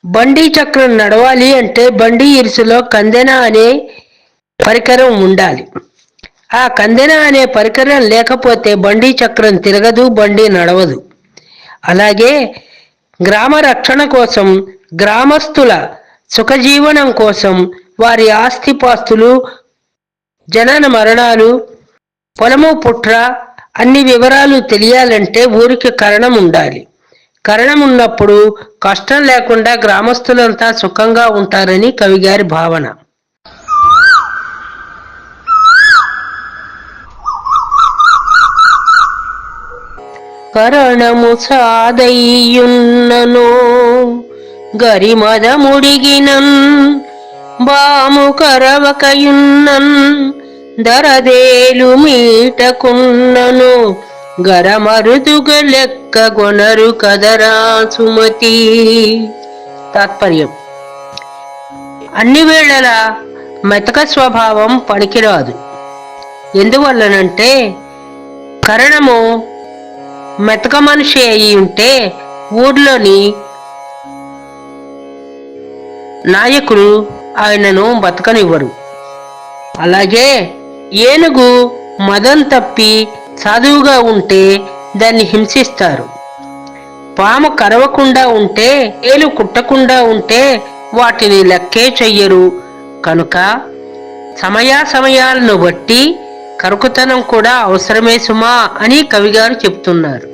బండి చక్రం నడవాలి అంటే బండి ఇరుసులో కందెన అనే పరికరం ఉండాలి. ఆ కందెన అనే పరికరం లేకపోతే బండి చక్రం తిరగదు, బండి నడవదు. అలాగే గ్రామ రక్షణ కోసం, గ్రామస్తుల సుఖజీవనం కోసం, వారి ఆస్తిపాస్తులు, జనన మరణాలు, పొలము పుట్ర అన్ని వివరాలు తెలియాలంటే ఊరికి కరణం ఉండాలి. కరణం ఉన్నప్పుడు కష్టం లేకుండా గ్రామస్తులంతా సుఖంగా ఉంటారని కవిగారి భావన. కరణము సాదయ్యున్నను గరిమదముడిగినన్, బాము కరవకయున్నన్ దరదేలు మీటకున్నను, గరమరుదుగ లెక్క గొనరు కదరా సుమతి. తాత్పర్యం: అన్ని వేళలా మెతక స్వభావం పనికిరాదు. ఎందువల్లనంటే కరణము మెతక మనిషి అయి ఉంటే ఊర్లోని నాయకులు ఆయనను బతకనివ్వరు. అలాగే ఏనుగు మదం తప్పి సాధువుగా ఉంటే దాన్ని హింసిస్తారు. పాము కరవకుండా ఉంటే, ఏలు కుట్టకుండా ఉంటే వాటిని లెక్కే చెయ్యరు. కనుక సమయాలను బట్టి కరుకుతనం కూడా అవసరమే సుమా అని కవిగారు చెప్తున్నారు.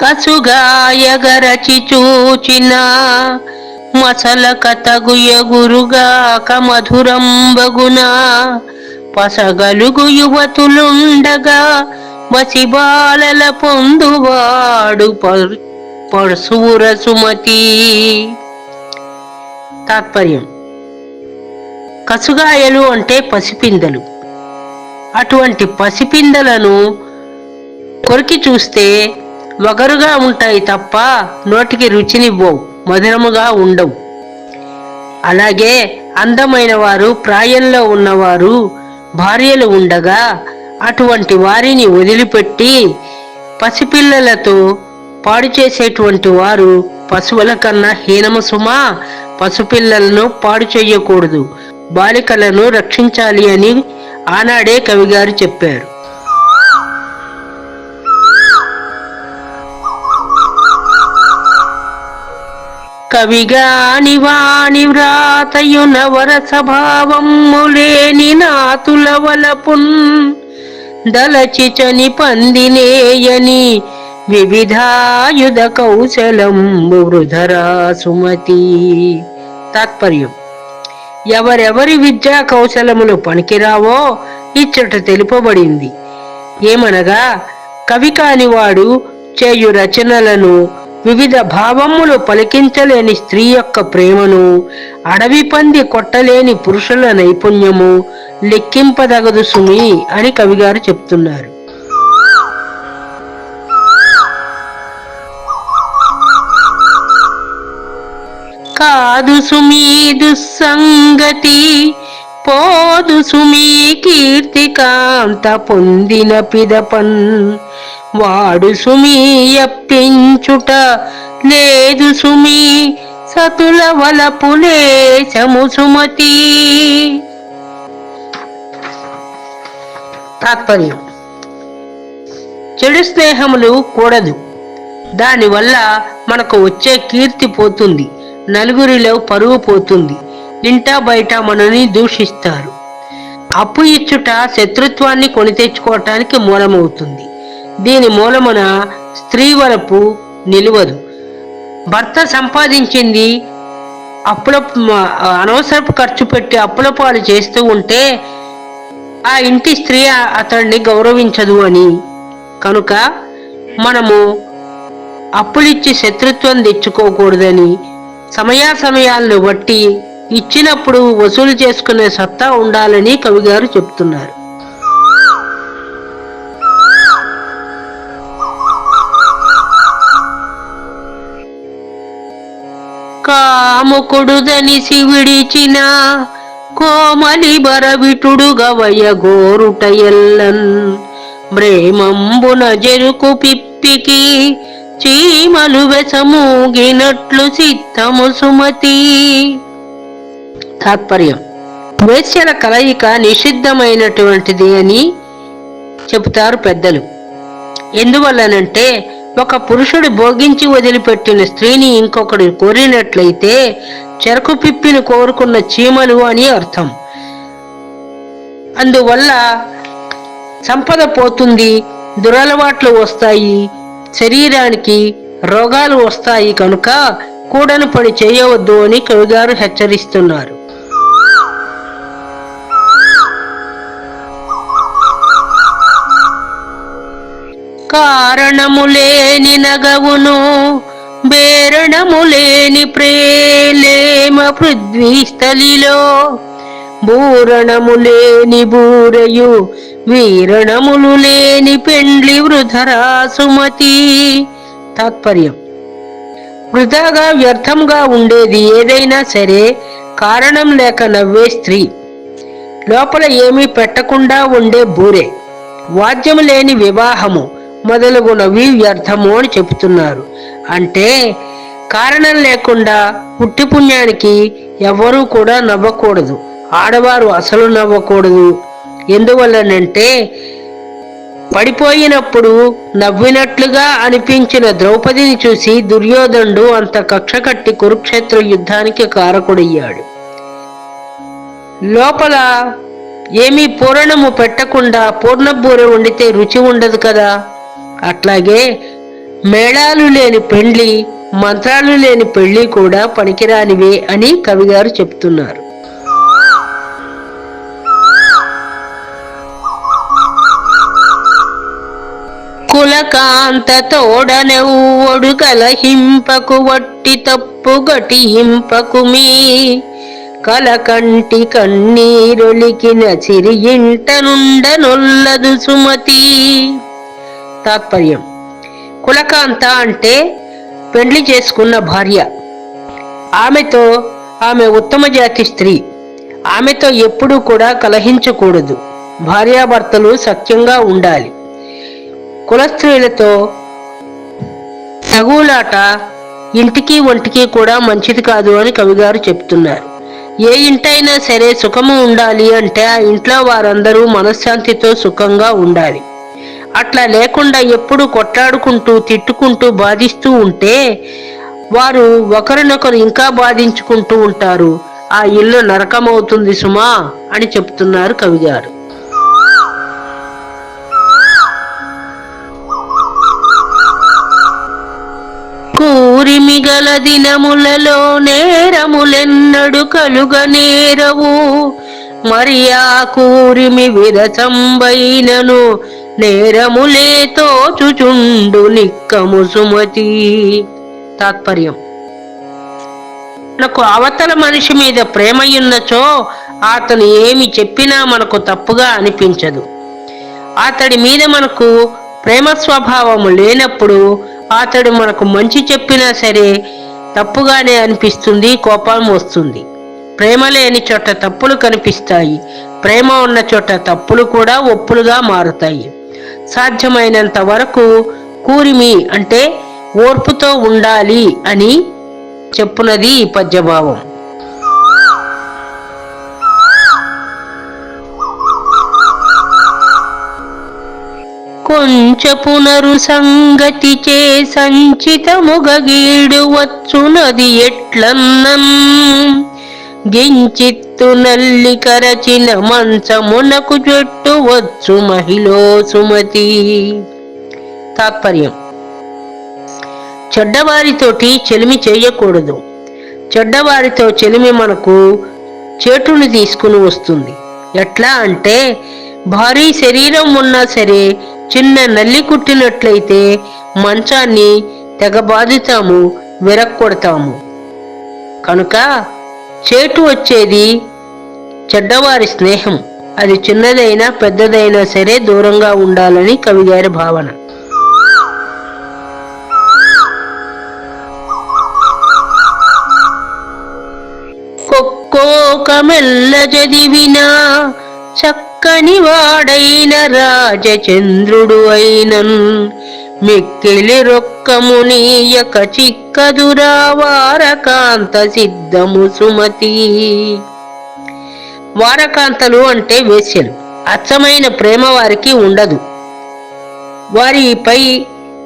కసుగాయగరచి చూచిన మసల కతగుయగురుగాక మధురంబగున, పసగలుగు యువతులుండగా వసిబాలల పొందువాడు పరశూర సుమతి. తాత్పర్యం: కసుగాయలు అంటే పసిపిందలు. అటువంటి పసిపిందలను కొరికి చూస్తే వగరుగా ఉంటాయి తప్ప నోటికి రుచినివ్వవు, మధురముగా ఉండవు. అలాగే అందమైన వారు, ప్రాయంలో ఉన్నవారు భార్యలు ఉండగా అటువంటి వారిని వదిలిపెట్టి పసిపిల్లలతో పాడు చేసేటువంటి వారు పశువుల కన్నా హీనము సుమా. పసిపిల్లలను పాడు చేయకూడదు, బాలికలను రక్షించాలి అని ఆనాడే కవిగారు చెప్పారు. కవిగాని వాణి వ్రాతయున వరసభావములేని నాతుల వలపున్, దలచి చని పందినేయని వివిధాయుధ కౌశలంబు వృధరా సుమతి. తాత్పర్యం: ఎవరెవరి విద్యా కౌశలములు పనికిరావో ఇచ్చట తెలుపబడింది. ఏమనగా కవి కానివాడు చేయు రచనలను, వివిధ భావములు పలికించలేని స్త్రీ యొక్క ప్రేమను, అడవి పంది కొట్టలేని పురుషుల నైపుణ్యము లెక్కింపదగదు సుమి అని కవిగారు చెప్తున్నారు. కాదు సుమీ దుస్సంగతి, పోదు సుమీ కీర్తికాంత పొందిన పిదపన్, వాడు సుమీ యప్పించుట లేదు సుమీ సతుల వలపులేశము సుమతి. తాత్పర్యం: చెడు స్నేహములు కూడదు. దానివల్ల మనకు వచ్చే కీర్తి పోతుంది, నలుగురిలో పరువు పోతుంది, ఇంటా బయట మనని దూషిస్తారు. అప్పు ఇచ్చుట శత్రుత్వాన్ని కొని తెచ్చుకోవటానికి మూలమవుతుంది. దీని మూలమున స్త్రీ వలపు నిలువదు. భర్త సంపాదించింది అనవసరపు ఖర్చు పెట్టి అప్పుల పాలు చేస్తూ ఉంటే ఆ ఇంటి స్త్రీ అతన్ని గౌరవించదు అని. కనుక మనము అప్పులిచ్చి శత్రుత్వం తెచ్చుకోకూడదని, సమయాలను బట్టి ఇచ్చినప్పుడు వసూలు చేసుకునే సత్తా ఉండాలని కవిగారు చెప్తున్నారు. కాముకుడుదనిసి విడిచిన కోమలి బరవిటుడు గవయ గోరుట ఎల్లన్ బ్రేమంబున జరుకు పిప్పికి చీమలు వెసమూగినట్లు సిద్ధము సుమతి. తాత్పర్యం: వేశ్యల కలయిక నిషిద్ధమైనటువంటిది అని చెబుతారు పెద్దలు. ఎందువల్లనంటే ఒక పురుషుడు భోగించి వదిలిపెట్టిన స్త్రీని ఇంకొకడు కోరినట్లయితే చెరకు పిప్పిని కోరుకున్న చీమలు అని అర్థం. అందువల్ల సంపద పోతుంది, దురలవాట్లు వస్తాయి, శరీరానికి రోగాలు వస్తాయి. కనుక కూడని పని చేయవద్దు అని కవిగారు హెచ్చరిస్తున్నారు. కారణములేని నగవును బేరణములేని ప్రేలేమ పృథ్వీస్థలిలో బూరణములేని బూరయు వీరణములు లేని పెండ్లి వృధరా సుమతి. తాత్పర్యం: వృధాగా వ్యర్థంగా ఉండేది ఏదైనా సరే కారణం లేక నవ్వే స్త్రీ, లోపల ఏమీ పెట్టకుండా ఉండే బూరె, వాద్యము లేని వివాహము మొదలగునవి వ్యర్థము అని చెబుతున్నారు. అంటే కారణం లేకుండా పుట్టి పుణ్యానికి ఎవ్వరూ కూడా నవ్వకూడదు, ఆడవారు అసలు నవ్వకూడదు. ఎందువల్లనంటే పడిపోయినప్పుడు నవ్వినట్లుగా అనిపించిన ద్రౌపదిని చూసి దుర్యోధనుడు అంత కక్ష కట్టి కురుక్షేత్ర యుద్ధానికి కారకుడయ్యాడు. లోపల ఏమీ పూరణము పెట్టకుండా పూర్ణబూర వండితే రుచి ఉండదు కదా. అట్లాగే మేళాలు లేని పెండ్లి, మంత్రాలు లేని పెళ్లి కూడా పనికిరానివే అని కవిగారు చెప్తున్నారు. కులకాంత తోడనెవ్వడు కలహింపకు వట్టి తప్పు గటింపకుమీ కలకంటి కన్నీరొలికిన చిరి ఇంట నుండనొల్లదు సుమతి. తాత్పర్యం: కులకాంత అంటే పెండ్లి చేసుకున్న భార్య. ఆమె ఉత్తమ జాతి స్త్రీ. ఆమెతో ఎప్పుడూ కూడా కలహించకూడదు. భార్యాభర్తలు సఖ్యంగా ఉండాలి. కులస్త్రీలతో తగులాట ఇంటికి ఒంటికి కూడా మంచిది కాదు అని కవిగారు చెప్తున్నారు. ఏ ఇంటైనా సరే సుఖము ఉండాలి అంటే ఆ ఇంట్లో వారందరూ మనశ్శాంతితో సుఖంగా ఉండాలి. అట్లా లేకుండా ఎప్పుడు కొట్లాడుకుంటూ తిట్టుకుంటూ బాధిస్తూ ఉంటే వారు ఒకరినొకరు ఇంకా బాధించుకుంటూ ఉంటారు. ఆ ఇల్లు నరకమవుతుంది సుమా అని చెప్తున్నారు కవిగారు. కూరిమిగల దినములలో నేరములెన్నడు కలుగనేరవు మరి ఆ కూరిమి విరసంబైనను నేరములే తోచుచుండు నిక్కము సుమతి. తాత్పర్యం: మనకు అవతల మనిషి మీద ప్రేమయున్నచో అతను ఏమి చెప్పినా మనకు తప్పుగా అనిపించదు. అతడి మీద మనకు ప్రేమ స్వభావము లేనప్పుడు అతడు మనకు మంచి చెప్పినా సరే తప్పుగానే అనిపిస్తుంది, కోపం వస్తుంది. ప్రేమ లేని చోట తప్పులు కనిపిస్తాయి, ప్రేమ ఉన్న చోట తప్పులు కూడా ఒప్పులుగా మారుతాయి. సాధ్యమైనంత వరకు కూరిమి అంటే ఓర్పుతో ఉండాలి అని చెప్పునది ఈ పద్యభావం. కొంచెపునరు సంగతి చే సంచితముగీడు వచ్చునది ఎట్లన్నన్ గించిత్తు నల్లి కరచిన మంచమునకు చెట్టు వచ్చు మహిళో సుమతి. తాత్పర్యం: చెడ్డవారితోటి చెలిమి చేయకూడదు. చెడ్డవారితో చెలిమి మనకు చేటుని తీసుకుని వస్తుంది. ఎట్లా అంటే, భారీ శరీరం ఉన్నా సరే చిన్న నల్లి కుట్టినట్లయితే మంచాన్ని తెగబాదుతాము, విరక్కొడతాము. కనుక చేటు వచ్చేది చెడ్డవారి స్నేహం. అది చిన్నదైనా పెద్దదైనా సరే దూరంగా ఉండాలని కవిగారి భావన. కొక్కోకమెల్ల చదివినా చక్కని వాడైన రాజచంద్రుడు అయినన్ మిక్కిలి రొక్కమునీయక చిక్కదురా వారకాంత సిద్ధము సుమతి. వారకాంతలు అంటే వేశ్యలు. అచ్చమైన ప్రేమ వారికి ఉండదు. వారిపై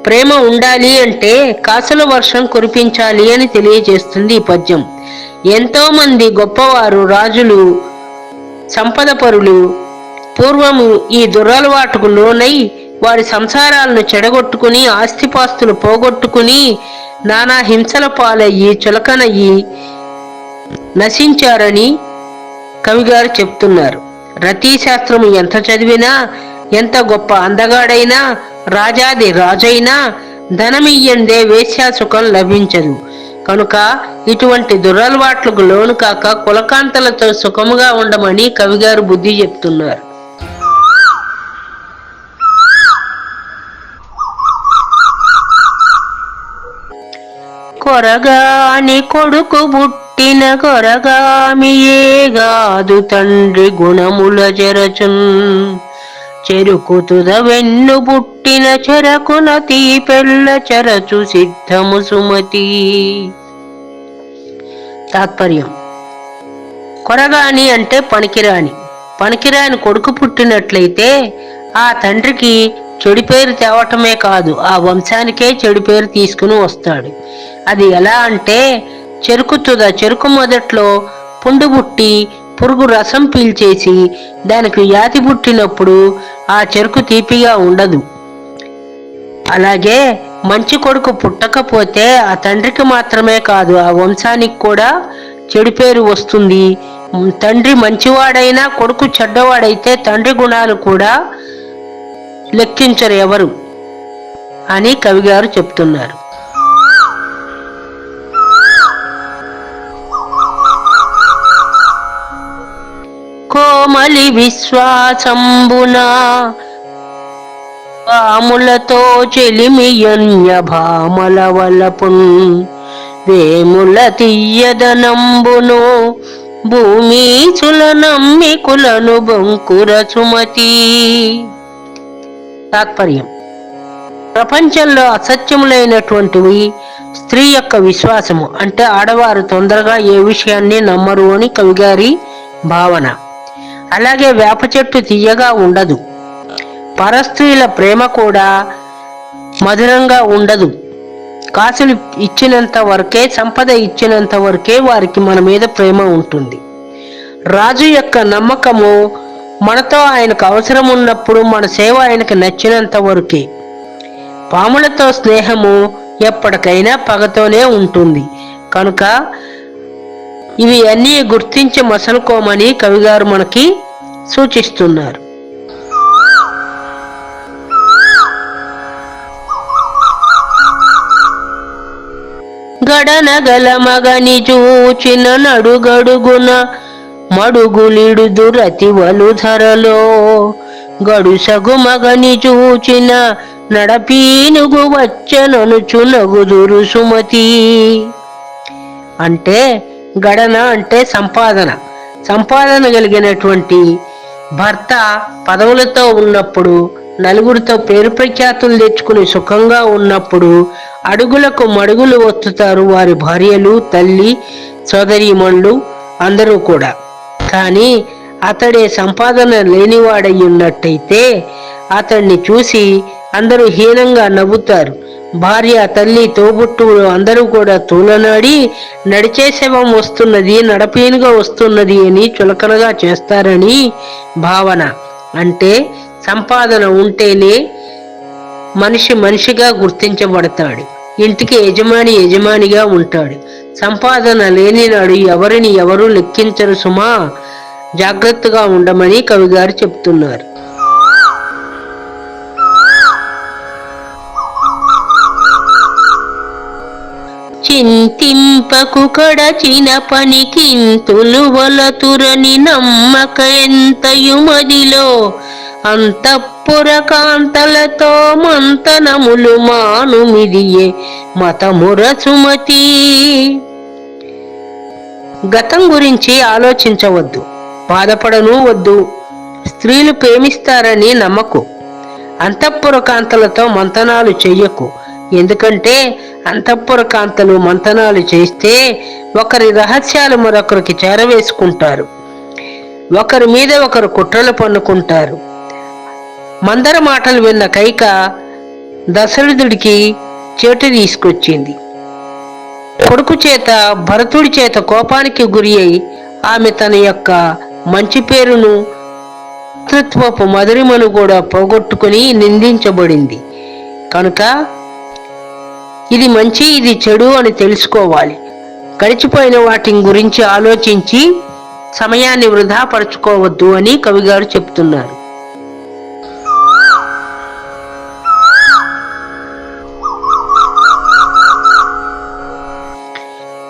ప్రేమ ఉండాలి అంటే కాసుల వర్షం కురిపించాలి అని తెలియజేస్తుంది ఈ పద్యం. ఎంతో మంది గొప్పవారు, రాజులు, సంపద పరులు పూర్వము ఈ దురలవాటుకు లోనై వారి సంసారాలను చెడగొట్టుకుని ఆస్తిపాస్తులు పోగొట్టుకుని నానా హింసల పాలయ్యి చులకనయ్యి నశించారని కవిగారు చెప్తున్నారు. రతీశాస్త్రము ఎంత చదివినా, ఎంత గొప్ప అందగాడైనా, రాజాది రాజైనా ధనమియ్యందే వేశ్యాసుఖం లభించదు. కనుక ఇటువంటి దురలవాట్లకు లోను కాక కులకాంతలతో సుఖముగా ఉండమని కవిగారు బుద్ధి చెప్తున్నారు. కొరగాని కొడుకు పుట్టిన కొరగామియేగాదు తండ్రి గుణముల చెరచున్ చెరుకు తుద వెన్ను పుట్టిన చెరకున తీపెళ్ళ చెరచు సిద్ధము సుమతి. తాత్పర్యం: కొరగాని అంటే పనికిరాని. పనికిరాని కొడుకు పుట్టినట్లయితే ఆ తండ్రికి చెడు పేరు తేవటమే కాదు, ఆ వంశానికే చెడు పేరు తీసుకుని వస్తాడు. అది ఎలా అంటే, చెరుకు మొదట్లో పుండు పుట్టి పురుగు రసం పీల్చేసి దానికి వ్యాధి పుట్టినప్పుడు ఆ చెరుకు తీపిగా ఉండదు. అలాగే మంచి కొడుకు పుట్టకపోతే ఆ తండ్రికి మాత్రమే కాదు, ఆ వంశానికి కూడా చెడు పేరు వస్తుంది. తండ్రి మంచివాడైనా కొడుకు చెడ్డవాడైతే తండ్రి గుణాలు కూడా లెక్కించరు ఎవరు అని కవిగారు చెప్తున్నారు. కోమలి విశ్వాసంబున భాములతో చెలిమియన్య భామల వలపున్ వేముల తీయదనంబును భూమి చులనమ్మి కులను బొంకుర సుమతి. తాత్పర్యం: ప్రపంచంలో అసత్యములైనటువంటివి స్త్రీ యొక్క విశ్వాసము. అంటే ఆడవారు తొందరగా ఏ విషయాన్ని నమ్మరు అని కవిగారి భావన. అలాగే వేప చెట్టు తీయగా ఉండదు. పరస్త్రీల ప్రేమ కూడా మధురంగా ఉండదు. కాసులు ఇచ్చినంత వరకే, సంపద ఇచ్చినంత వరకే వారికి మన మీద ప్రేమ ఉంటుంది. రాజు యొక్క నమ్మకము మనతో ఆయనకు అవసరం ఉన్నప్పుడు మన సేవ ఆయనకు నచ్చినంత వరకే. పాములతో స్నేహము ఎప్పటికైనా పగతోనే ఉంటుంది. కనుక ఇవి అన్నీ గుర్తించి మసలుకోమని కవిగారు మనకి సూచిస్తున్నారు. గడనగల మగని చూచిన నడుగడుగున మడుగులిడు దురతివలు ధరలో గడుసగు మగని చూచిన నడపీనుగు వచ్చననుచు నగుదురు సుమతి. అంటే గడన అంటే సంపాదన కలిగినటువంటి భర్త పదవులతో ఉన్నప్పుడు, నలుగురితో పేరు ప్రఖ్యాతులు తెచ్చుకుని సుఖంగా ఉన్నప్పుడు అడుగులకు మడుగులు ఒత్తుతారు వారి భార్యలు, తల్లి, సోదరీమణులు అందరూ కూడా. కానీ అతడే సంపాదన లేనివాడై ఉన్నట్టయితే అతన్ని చూసి అందరూ హీనంగా నవ్వుతారు. భార్య, తల్లి, తోబుట్టువులు అందరూ కూడా తూలనాడి నడిచే శవం వస్తున్నది, నడపీనుగా వస్తున్నది అని చులకనగా చేస్తారని భావన. అంటే సంపాదన ఉంటేనే మనిషిగా గుర్తించబడతాడు. ఇంటికి యజమానిగా ఉంటాడు. సంపాదన లేనినాడు ఎవరిని ఎవరు లెక్కించరు సుమా, జాగ్రత్తగా ఉండమని కవిగారు చెప్తున్నారు. చింతింపకు కడచిన పనికింతులు వలతురని నమ్మక ఎంతయు మదిలో, అంతఃపుర కాంతలతో మంతనములు మానుమిదియే మతముర సుమతి. గతం గురించి ఆలోచించవద్దు, బాధపడను వద్దు. స్త్రీలు ప్రేమిస్తారని నమ్మకు. అంతఃపుర కాంతలతో మంతనాలు చెయ్యకు. ఎందుకంటే అంతఃపుర కాంతలు మంతనాలు చేస్తే ఒకరి రహస్యాలు మరొకరికి చేరవేసుకుంటారు, ఒకరి మీద ఒకరు కుట్రలు పన్నుకుంటారు. మందర మాటలు విన్న కైక దశరథుడికి చేటు తీసుకొచ్చింది. కొడుకు చేత, భరతుడి చేత కోపానికి గురి అయి ఆమె తన యొక్క మంచి పేరును, మాతృత్వపు మధురిమను కూడా పోగొట్టుకుని నిందించబడింది. కనుక ఇది మంచి, ఇది చెడు అని తెలుసుకోవాలి. గడిచిపోయిన వాటి గురించి ఆలోచించి సమయాన్ని వృధా పరుచుకోవద్దు అని కవిగారు చెప్తున్నారు.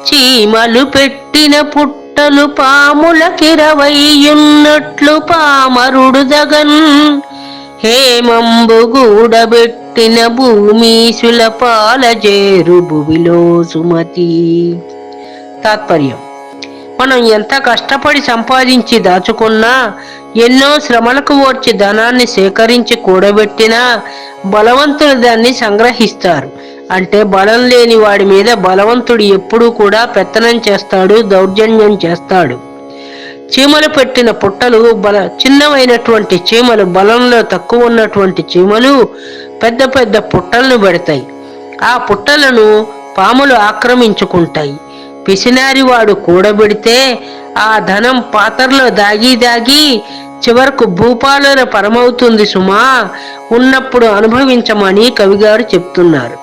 చీమలు పెట్టిన పుట్టలు పాములకిరవైయున్నట్లు పామరుడు దగన్, హేమంబు గూడబెట్టిన భూమీసుల పాలజేరు భువిలో సుమతి. తాత్పర్యం: మనం ఎంత కష్టపడి సంపాదించి దాచుకున్నా, ఎన్నో శ్రమలకు ఓర్చి ధనాన్ని సేకరించి కూడబెట్టినా బలవంతులు దాన్ని సంగ్రహిస్తారు. అంటే బలం లేని వాడి మీద బలవంతుడు ఎప్పుడూ కూడా పెత్తనం చేస్తాడు, దౌర్జన్యం చేస్తాడు. చీమలు పెట్టిన పుట్టలు చిన్నవైనటువంటి చీమలు, బలంలో తక్కువ ఉన్నటువంటి చీమలు పెద్ద పెద్ద పుట్టలను పెడతాయి. ఆ పుట్టలను పాములు ఆక్రమించుకుంటాయి. పిసినారి వాడు కూడబెడితే ఆ ధనం పాత్రలో దాగి చివరకు భూపాలన పరమవుతుంది సుమా. ఉన్నప్పుడు అనుభవించమని కవిగారు చెప్తున్నారు.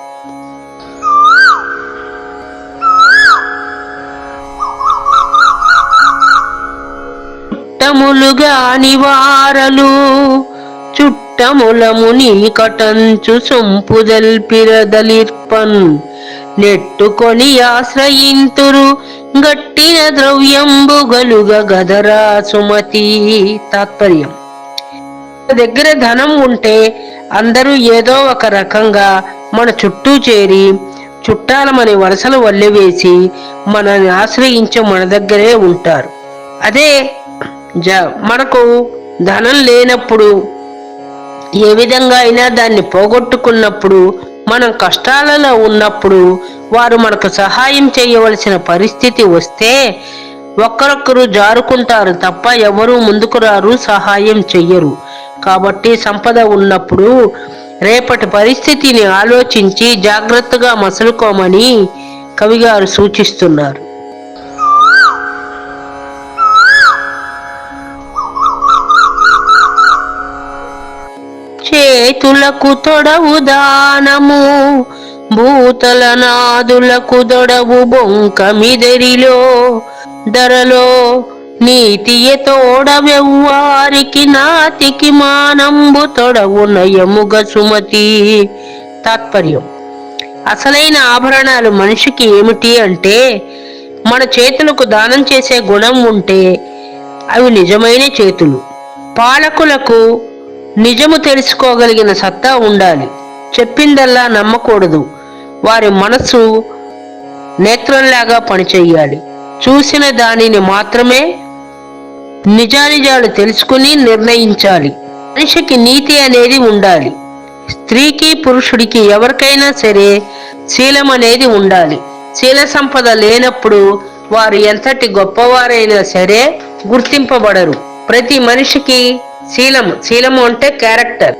చుట్టములుగాని వారలు చుట్టములముని కటంచు సొంపుదల్పిరదలిర్పన్, నెట్టుకొని ఆశ్రయింతురు గట్టిన ద్రవ్యంబు గలుగ గదరా సుమతి. తాత్పర్యం: దగ్గర ధనం ఉంటే అందరూ ఏదో ఒక రకంగా మన చుట్టూ చేరి చుట్టాలమని వరసలు వల్లెవేసి మనల్ని ఆశ్రయించి మన దగ్గరే ఉంటారు. అదే మనకు ధనం లేనప్పుడు, ఏ విధంగా అయినా దాన్ని పోగొట్టుకున్నప్పుడు, మనం కష్టాలలో ఉన్నప్పుడు వారు మనకు సహాయం చేయవలసిన పరిస్థితి వస్తే ఒక్కరొక్కరు జారుకుంటారు తప్ప ఎవరూ ముందుకు రారు, సహాయం చెయ్యరు. కాబట్టి సంపద ఉన్నప్పుడు రేపటి పరిస్థితిని ఆలోచించి జాగ్రత్తగా మసులుకోమని కవిగారు సూచిస్తున్నారు. చేతులకు తొడవు దానము, భూతల నాదులకు దొడవు బొంకమిదెరిలో, ధరలో నీతియ తోడవెవ్వారికి నాతికి మానంబు తొడవు నయముగ సుమతి. తాత్పర్యం: అసలైన ఆభరణాలు మనిషికి ఏమిటి అంటే, మన చేతులకు దానం చేసే గుణం ఉంటే అవి నిజమైన చేతులు. పాలకులకు నిజము తెలుసుకోగలిగిన సత్తా ఉండాలి. చెప్పిందల్లా నమ్మకూడదు. వారి మనసు నేత్రంలాగా పనిచేయాలి. చూసిన దానిని మాత్రమే నిజానిజాలు తెలుసుకుని నిర్ణయించాలి. మనిషికి నీతి అనేది ఉండాలి. స్త్రీకి పురుషుడికి ఎవరికైనా సరే శీలం అనేది ఉండాలి. శీల సంపద లేనప్పుడు వారు ఎంతటి గొప్పవారైనా సరే గుర్తింపబడరు. ప్రతి మనిషికి శీలము అంటే క్యారెక్టర్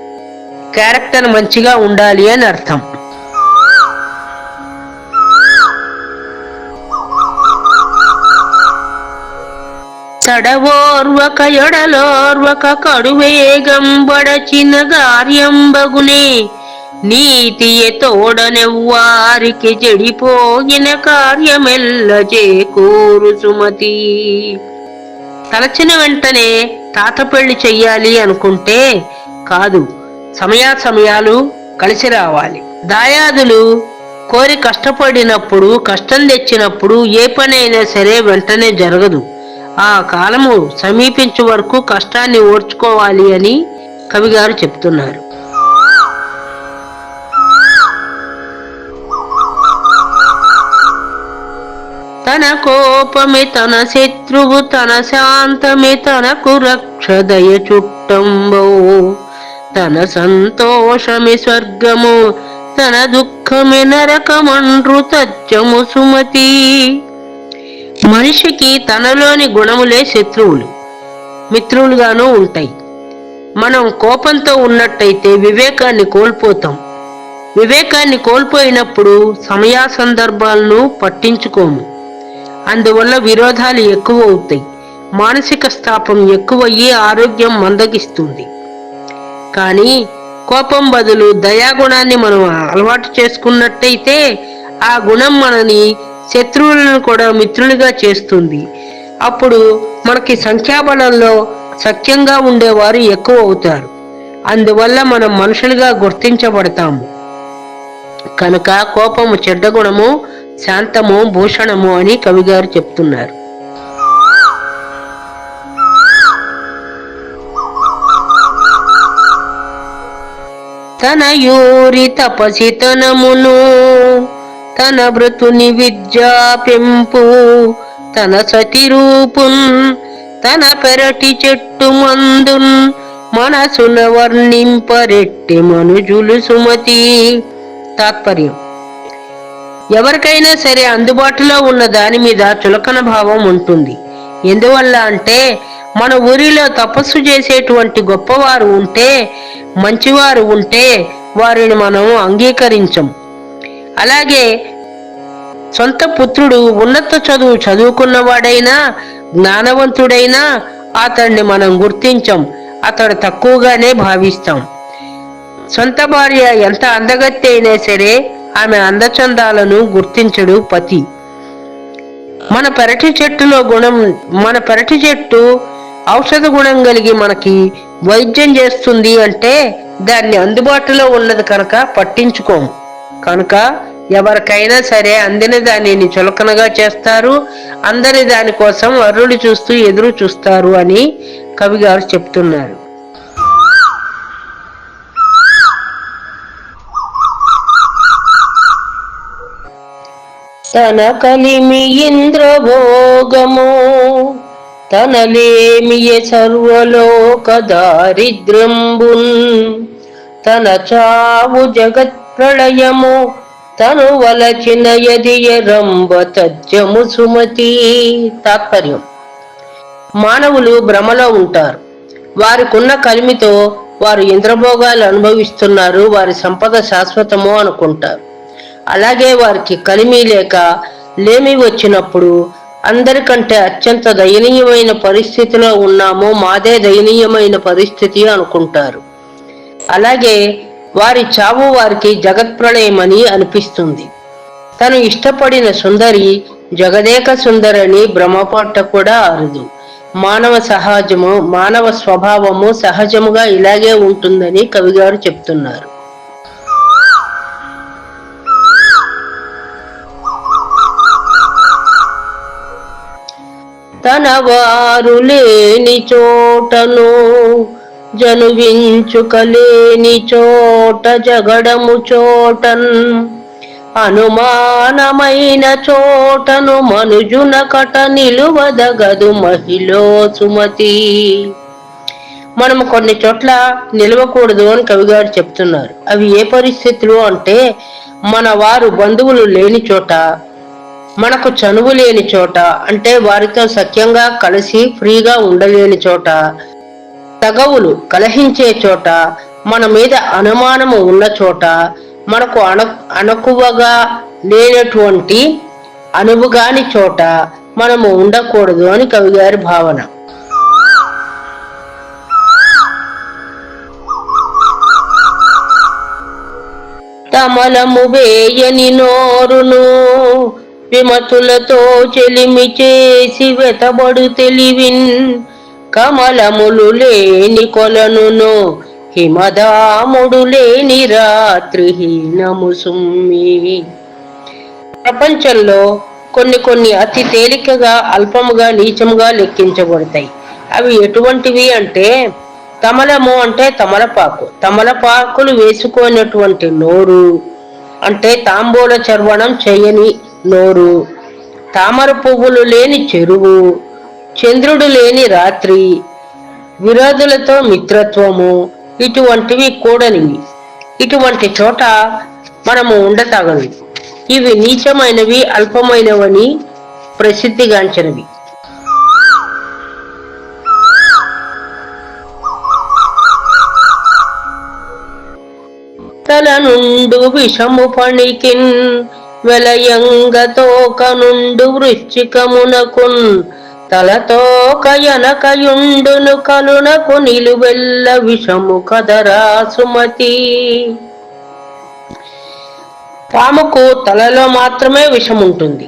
మంచిగా ఉండాలి అని అర్థం. తడవోర్వక ఎడలోర్వక కడువేగం బడచిన గార్యంబగునే, నీతియే తోడనెవ్వారికి చెడిపోయిన కార్యమెల్ల చేకూరు సుమతి. తలచిన వెంటనే తాత పెళ్లి చెయ్యాలి అనుకుంటే కాదు, సమయాలు కలిసి రావాలి. దాయాదులు కోరి కష్టపడినప్పుడు, కష్టం తెచ్చినప్పుడు ఏ పనైనా సరే వెంటనే జరగదు. ఆ కాలము సమీపించే వరకు కష్టాన్ని ఓర్చుకోవాలి అని కవిగారు చెప్తున్నారు. తన కోపమే తన శత్రువు, తన శాంతమే తనకు రక్షదయ చుట్టంబో. తన సంతోషమే స్వర్గము, తన దుఃఖమే నరకమండ్రు తత్యము సుమతి. మనిషికి తనలోని గుణములే శత్రువులు, మిత్రులుగాను ఉంటాయి. మనం కోపంతో ఉన్నట్టయితే వివేకాన్ని కోల్పోతాం. వివేకాన్ని కోల్పోయినప్పుడు సమయ సందర్భాలను పట్టించుకోము. అందువల్ల విరోధాలు ఎక్కువ అవుతాయి, మానసిక స్థాపం ఎక్కువయ్యి ఆరోగ్యం మందగిస్తుంది. కానీ కోపం బదులు దయాగుణాన్ని మనం అలవాటు చేసుకున్నట్టయితే ఆ గుణం మనని శత్రువులను కూడా మిత్రులుగా చేస్తుంది. అప్పుడు మనకి సంఖ్యాబలంలో సఖ్యంగా ఉండేవారు ఎక్కువ అవుతారు. అందువల్ల మనం మనుషులుగా గుర్తించబడతాము. కనుక కోపము చెడ్డ గుణము, శాంతము భూషణము అని కవిగారు చెప్తున్నారు. తన యూరి తపసితనమును, తన బ్రతుని విద్యా పెంపు, తన సతి రూపున్, తన పెరటి చెట్టు మందున్, మనసున వర్ణింపరెట్టి మనుజులు సుమతి. తాత్పర్యం: ఎవరికైనా సరే అందుబాటులో ఉన్న దాని మీద చులకన భావం ఉంటుంది. ఎందువల్ల అంటే మన ఊరిలో తపస్సు చేసేటువంటి గొప్పవారు ఉంటే, మంచివారు ఉంటే వారిని మనం అంగీకరించం. అలాగే సొంత పుత్రుడు ఉన్నత చదువు చదువుకున్నవాడైనా, జ్ఞానవంతుడైనా అతన్ని మనం గుర్తించం, అతడు తక్కువగానే భావిస్తాం. సొంత భార్య ఎంత అందగత్తె అయినా సరే ఆమె అందచందాలను గుర్తించడు పతి. మన పెరటి చెట్టు ఔషధ గుణం కలిగి మనకి వైద్యం చేస్తుంది అంటే దాన్ని అందుబాటులో ఉన్నది కనుక పట్టించుకోము. కనుక ఎవరికైనా సరే అందిన దానిని చులకనగా చేస్తారు, అందరి దానికోసం అర్రులు చూస్తూ ఎదురు చూస్తారు అని కవిగారు చెప్తున్నారు. తన కలిమి ఇంద్రభోగము, తనలేమియ సర్వలోక దారిద్ర్యంబున్, తన చావు జగత్ ప్రళయము, తను వలచిన యదియ రంభ తజ్జము సుమతి. తాత్పర్యం: మానవులు భ్రమలో ఉంటారు. వారికున్న కలిమితో వారు ఇంద్రభోగాలు అనుభవిస్తున్నారు, వారి సంపద శాశ్వతము అనుకుంటారు. అలాగే వారికి కలిమి లేక లేమి వచ్చినప్పుడు అందరికంటే అత్యంత దయనీయమైన పరిస్థితిలో ఉన్నాము, మాదే దయనీయమైన పరిస్థితి అనుకుంటారు. అలాగే వారి చావు వారికి జగత్ప్రళయమని అనిపిస్తుంది. తను ఇష్టపడిన సుందరి జగదేక సుందరని భ్రమపట్ట కూడా అరుదు. మానవ స్వభావము సహజముగా ఇలాగే ఉంటుందని కవిగారు చెప్తున్నారు. తన వారు లేని చోటను జనువించుకలేని చోట జగడము చోటన్, అనుమానమైన చోటను మనుజున కట నిలువదగదు మహిళో సుమతి. మనము కొన్ని చోట్ల నిలవకూడదు అని కవిగారు చెప్తున్నారు. అవి ఏ పరిస్థితులు అంటే, మన వారు బంధువులు లేని చోట, మనకు చనువు లేని చోట, అంటే వారితో సఖ్యంగా కలిసి ఫ్రీగా ఉండలేని చోట, తగవులు కలహించే చోట, మన మీద అనుమానము ఉన్న చోట, మనకు అణకువగా లేనటువంటి అనువుగాని చోట మనము ఉండకూడదు అని కవిగారి భావన. కమలము వేయని నోరును విమతులతో చెలిమి చేసి వెతబడు తెలివిన్ కమలములు లేని కొలనును హిమదాముడు లేని రాత్రి హీనము సుమ్మి. ప్రపంచంలో కొన్ని అతి తేలికగా అల్పముగా నీచముగా లెక్కించబడతాయి. అవి ఎటువంటివి అంటే, కమలము అంటే తమలపాకు, తమలపాకులు వేసుకున్నటువంటి నోరు అంటే తాంబూల చర్వణం చేయని నోరు, తామర పువ్వులు లేని చెరువు, చంద్రుడు లేని రాత్రి, విరోధులతో మిత్రత్వము, ఇటువంటివి కూడనివి. ఇటువంటి చోట మనము ఉండతగదు. ఇవి నీచమైనవి, అల్పమైనవని ప్రసిద్ధిగాంచినవి. తల నుండు విషము పణికిన్ వెలయంగతో కనుండు వృశ్చికమునకున్ తలతో కయనకయుండును కలునకు నిలువెల్ల విషము కదరా సుమతి. పాముకు తలలో మాత్రమే విషం ఉంటుంది,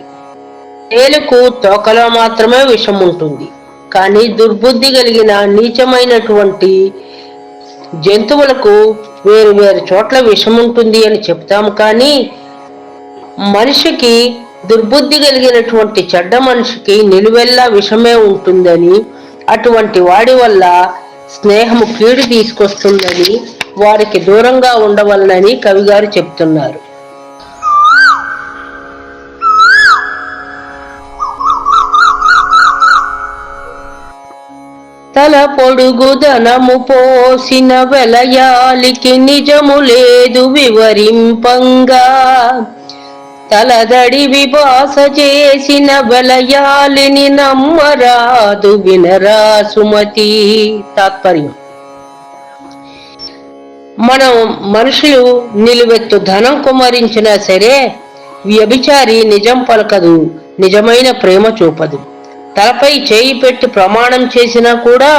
తేలుకు తోకలో మాత్రమే విషం ఉంటుంది. కానీ దుర్బుద్ధి కలిగిన నీచమైనటువంటి జంతువులకు వేరు వేరు చోట్ల విషం ఉంటుంది అని చెప్తాము. కానీ మనిషికి, దుర్బుద్ధి కలిగినటువంటి చెడ్డ మనిషికి నిలువెల్లా విషమే ఉంటుందని, అటువంటి వాడి వల్ల స్నేహము కీడు తీసుకొస్తుందని, వారికి దూరంగా ఉండవలనని కవిగారు చెప్తున్నారు. తల పొడుగు ధనము పోసిన వెలయాలికి నిజము లేదు వివరింపంగా, తలదడి విభాస చేసిన వెలయాలిని నమ్మరాదు వినరా సుమతి. తాత్పర్యం: మనం మనుషులు నిలువెత్తు ధనం కుమరించినా సరే వ్యభిచారి నిజం పలకదు, నిజమైన ప్రేమ చూపదు. తలపై చేయి పెట్టి ప్రమాణం చేసినా కూడా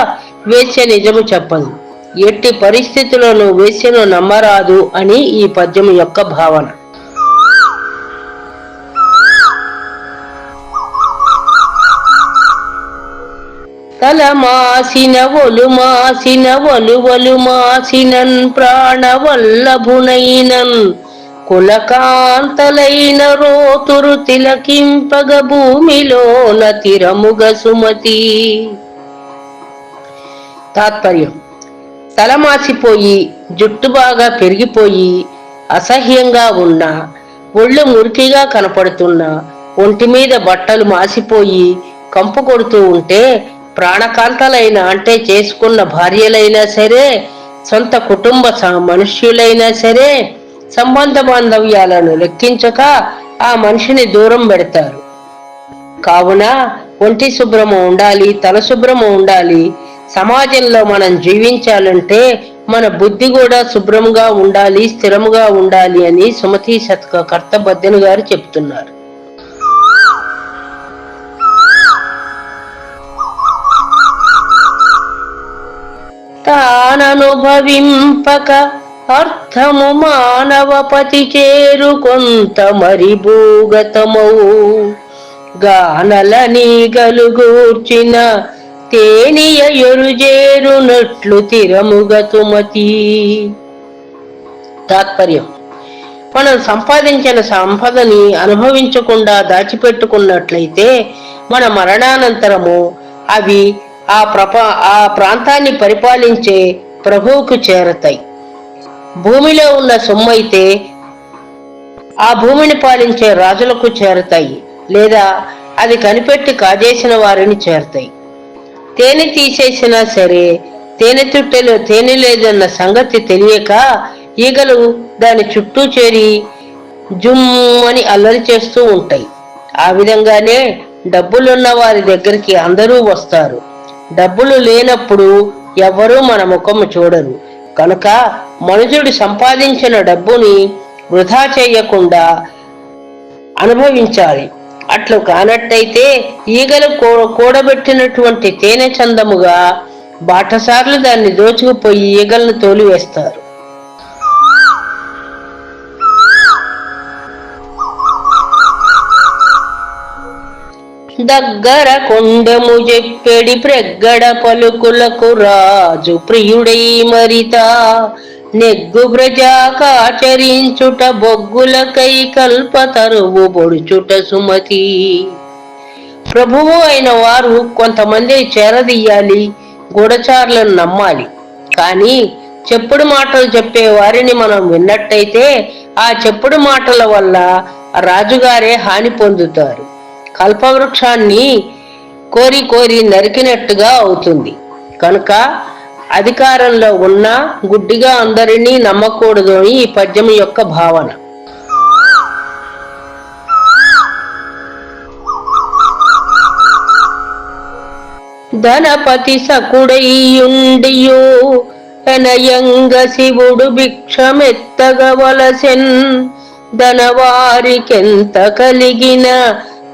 వేశ్య నిజము చెప్పదు. ఎట్టి పరిస్థితులను వేశ్యను నమ్మరాదు అని ఈ పద్యం యొక్క భావన. తల మాసిన ఒలు మాసిన ఒలు మాసినన్ ప్రాణవల్లభునైనన్ కులకాంతలైన రోతురు తిలకింపగ భూమిలోన తిరముగ సుమతి. తాత్పర్యం: తలమాసిపోయి జుట్టు బాగా పెరిగిపోయి అసహ్యంగా ఉన్న, ఒళ్ళు మురికిగా కనపడుతున్న, ఒంటి మీద బట్టలు మాసిపోయి కంపు కొడుతూ ఉంటే ప్రాణకాంతలైన అంటే చేసుకున్న భార్యలైనా సరే, సొంత కుటుంబ మనుష్యులైనా సరే సంబంధ బాంధవ్యాలను లెక్కించక ఆ మనిషిని దూరం పెడతారు. కావున ఒంటి శుభ్రము ఉండాలి, తల శుభ్రము ఉండాలి. సమాజంలో మనం జీవించాలంటే మన బుద్ధి కూడా శుభ్రంగా ఉండాలి, స్థిరముగా ఉండాలి అని సుమతి శతక కర్త బద్దెను గారు చెప్తున్నారు. తాననుభవింపక అర్థము మానవపతి చేరు కొంత మరి భూగతమౌ గానల నీగలుగూర్చిన తేనియ ఎరుజేరునట్లు తిరముగతుమతి. తాత్పర్యం: మనం సంపాదించిన సంపదని అనుభవించకుండా దాచిపెట్టుకున్నట్లయితే మన మరణానంతరము అవి ఆ ప్రాంతాన్ని పరిపాలించే ప్రభువుకు చేరతాయి. భూమిలో ఉన్న సొమ్మైతే ఆ భూమిని పాలించే రాజులకు చేరతాయి, లేదా అది కనిపెట్టి కాజేసిన వారిని చేరతాయి. తేనె తీసేసినా సరే తేనె తుట్టెలో తేనె లేదన్న సంగతి తెలియక ఈగలు దాని చుట్టూ చేరి జుమ్మని అల్లరి చేస్తూ ఉంటాయి. ఆ విధంగానే డబ్బులున్న వారి దగ్గరికి అందరూ వస్తారు. డబ్బులు లేనప్పుడు ఎవ్వరూ మన ముఖము చూడరు. కనుక మనుషుడు సంపాదించిన డబ్బుని వృధా చేయకుండా అనుభవించాలి. అట్లు కానట్టయితే ఈగలు కూడబెట్టినటువంటి తేనె చందముగా బాటసార్లు దాన్ని దోచుకుపోయి ఈగలను తోలివేస్తారు. దగ్గర కొండము చెప్పెడి ప్రగ్గడ పలుకులకు రాజు ప్రియుడై మరిత నెగ్గు ప్రజాకాచరించుట బొగ్గులకై కల్పతరువు పొడుచుట సుమతి. ప్రభువు అయిన వారు కొంతమందిని చేరదీయాలి, గూఢచారులను నమ్మాలి. కానీ చెప్పుడు మాటలు చెప్పే వారిని మనం విన్నట్టయితే ఆ చెప్పుడు మాటల వల్ల రాజుగారే హాని పొందుతారు. కల్పవృక్షాన్ని కోరి కోరి నరికినట్టుగా అవుతుంది. కనుక అధికారంలో ఉన్నా గుడ్డిగా అందరినీ నమ్మకూడదు అని ఈ పద్యం యొక్క భావన. ధనపతి సకుడైయుండియు అనయంగ శివుడు భిక్షమెత్తగవలసెన్ ధనవారికెంత కలిగిన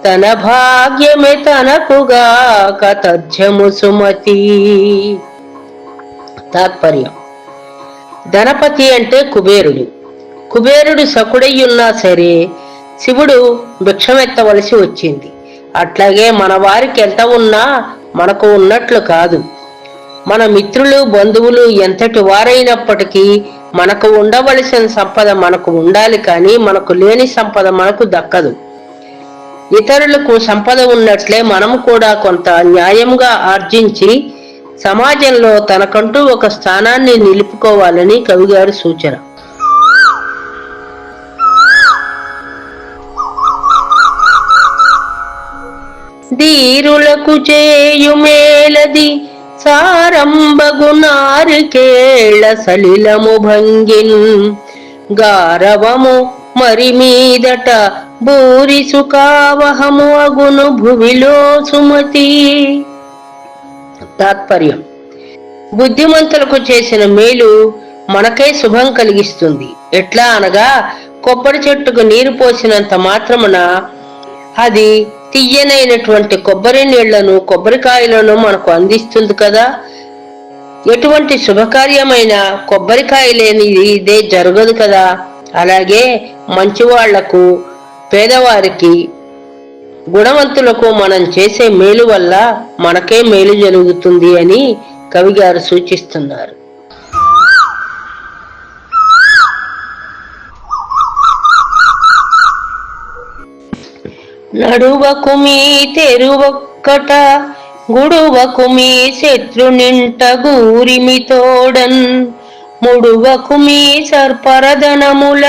తన భాగ్యమే తనకుగా కథ్యము సుమతి. తాత్పర్యం: ధనపతి అంటే కుబేరుడు. కుబేరుడు సకుడయ్యున్నా సరే శివుడు భిక్షమెత్తవలసి వచ్చింది. అట్లాగే మన వారికి ఎంత ఉన్నా మనకు ఉన్నట్లు కాదు. మన మిత్రులు బంధువులు ఎంతటి వారైనప్పటికీ మనకు ఉండవలసిన సంపద మనకు ఉండాలి, కానీ మనకు లేని సంపద మనకు దక్కదు. ఇతరులకు సంపద ఉన్నట్లే మనము కూడా కొంత న్యాయంగా ఆర్జించి సమాజంలో తనకంటూ ఒక స్థానాన్ని నిలుపుకోవాలని కవిగారి సూచన. ధీరులకు చేయుమేలది సారంబగునారికేళ సలిలము భంగిన్ గారవము మరి మీదట బూరి సుఖావహము అగును భువిలో సుమతి. తాత్పర్యం: బుద్ధిమంతులకు చేసిన మేలు మనకై శుభం కలిగిస్తుంది. ఎట్లా అనగా కొబ్బరి చెట్టుకు నీరు పోసినంత మాత్రమున అది తియ్యనైనటువంటి కొబ్బరి నీళ్లను కొబ్బరికాయలను మనకు అందిస్తుంది కదా. ఎటువంటి శుభకార్యమైన కొబ్బరికాయ లేనిది ఇదే జరగదు కదా. అలాగే మంచివాళ్లకు, పేదవారికి, గుణవంతులకు మనం చేసే మేలు వల్ల మనకే మేలు జరుగుతుంది అని కవిగారు సూచిస్తున్నారు. నడువకు మీ తెరువొక్కట గుడువకు మీ శత్రునింట గూరిమి తోడన్ ముడువకు మీ సర్పరదనముల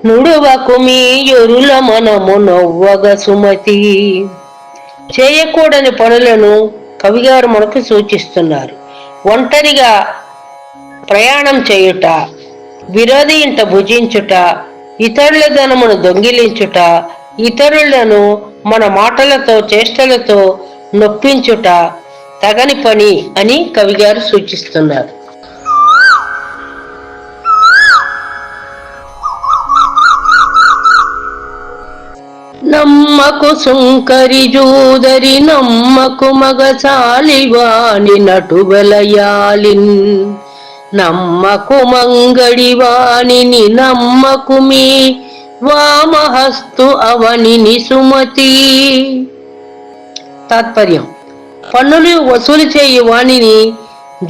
నుడువకు మీ ఎరుల మనము నవ్వగ సుమతి. చేయకూడని పనులను కవిగారు మనకు సూచిస్తున్నారు. ఒంటరిగా ప్రయాణం చేయుట, విరోధి ఇంట భుజించుట, ఇతరుల ధనమును దొంగిలించుట, ఇతరులను మన మాటలతో చేష్టలతో నొప్పించుట తగని పని అని కవిగారు సూచిస్తున్నారు. నమ్మకు సుంకరి జూదరి నమ్మకు మగసాలివాణి నటువలయాలిన్ నమ్మకు మంగడివాణిని నమ్మకు మీ వామహస్తు అవనిని సుమతి. తాత్పర్యం: పన్నులు వసూలు చేయు వాణిని,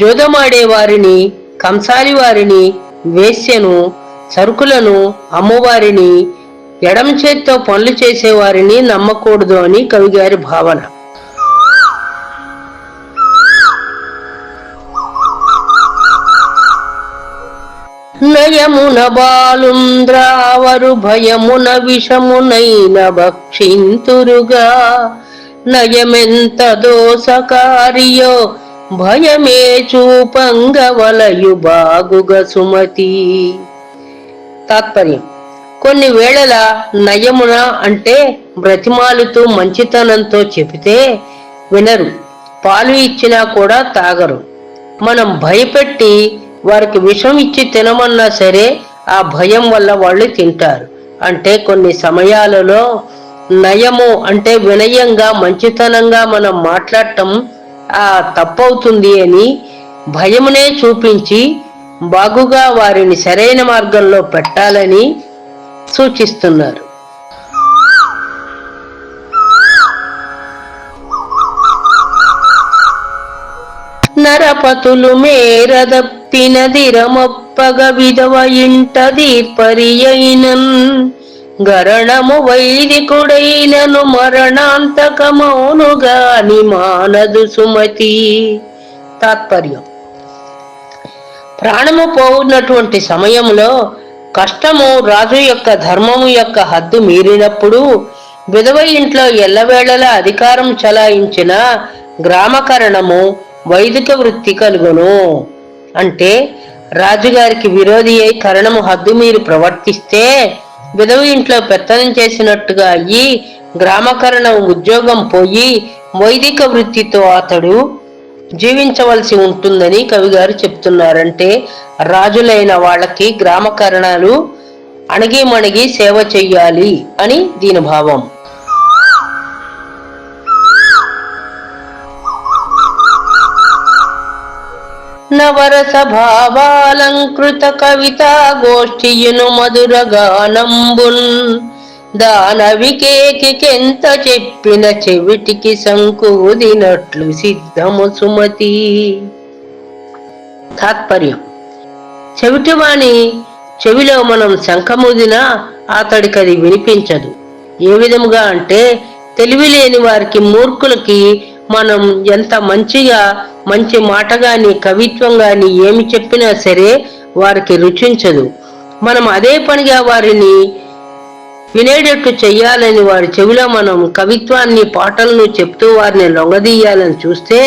జోదమాడే వారిని, కంసాలి వారిని, వేశ్యను, సరుకులను అమ్మువారిని, ఎడమ చేత్తో పనులు చేసేవారిని నమ్మకూడదు అని కవిగారి భావన. నయమున బాలుంద్రావరు భయమున విషమునైన భక్షింతురుగా నయమెంత దోసకారియో భయమే చూపంగవలయు బాగుగ సుమతి. తాత్పర్యం: కొన్ని వేళల నయమున అంటే బ్రతిమాలుతూ మంచితనంతో చెబితే వినరు, పాలు ఇచ్చినా కూడా తాగరు. మనం భయపెట్టి వారికి విషం ఇచ్చి తినమన్నా సరే ఆ భయం వల్ల వాళ్ళు తింటారు. అంటే కొన్ని సమయాలలో నయము అంటే వినయంగా మంచితనంగా మనం మాట్లాడటం తప్పవుతుంది అని భయమునే చూపించి బాగుగా వారిని సరైన మార్గంలో పెట్టాలని సూచిస్తున్నారు. నరపతులు మేరదప్పినదిరమొప్పగ విధవ ఇంట దీర్పరియైనన్ గరణము వైదికుడైనను మరణాంతకమౌనుగాని మానదు సుమతి. తాత్పర్యం: ప్రాణము పోవున్నటువంటి సమయంలో కష్టము రాజు యొక్క ధర్మము యొక్క హద్దు మీరినప్పుడు విధవ ఇంట్లో ఎల్లవేళలా అధికారం చలాయించిన గ్రామకరణము వైదిక వృత్తి కలుగును. అంటే రాజుగారికి విరోధి అయి కరణము హద్దు మీరు ప్రవర్తిస్తే విధవ ఇంట్లో పెత్తనం చేసినట్టుగా అయ్యి గ్రామకరణం ఉద్యోగం పోయి వైదిక వృత్తితో అతడు జీవించవలసి ఉంటుందని కవిగారు చెప్తున్నారంటే రాజులైన వాళ్ళకి గ్రామకరణాలు అణగిమణిగి సేవ చెయ్యాలి అని దీని భావం. నవరస భావాలంకృత కవితా గోష్ఠియును మధుర గానంబున్ దానవికేకికెంత చెప్పిన చెవిటికి సంకూదినట్లు సిద్ధము సుమతి. తాత్పర్యం: చెవిటివాణి చెవిలో మనం శంఖముదినా అతడికి అది వినిపించదు. ఏ విధముగా అంటే తెలివి లేని వారికి, మూర్ఖులకి మనం ఎంత మంచి మాట గాని కవిత్వం గాని ఏమి చెప్పినా సరే వారికి రుచించదు. మనం అదే పనిగా వారిని వినేటట్టు చెయ్యాలని వారి చెవిలో మనం కవిత్వాన్ని, పాటలను చెప్తూ వారిని లొంగదీయాలని చూస్తే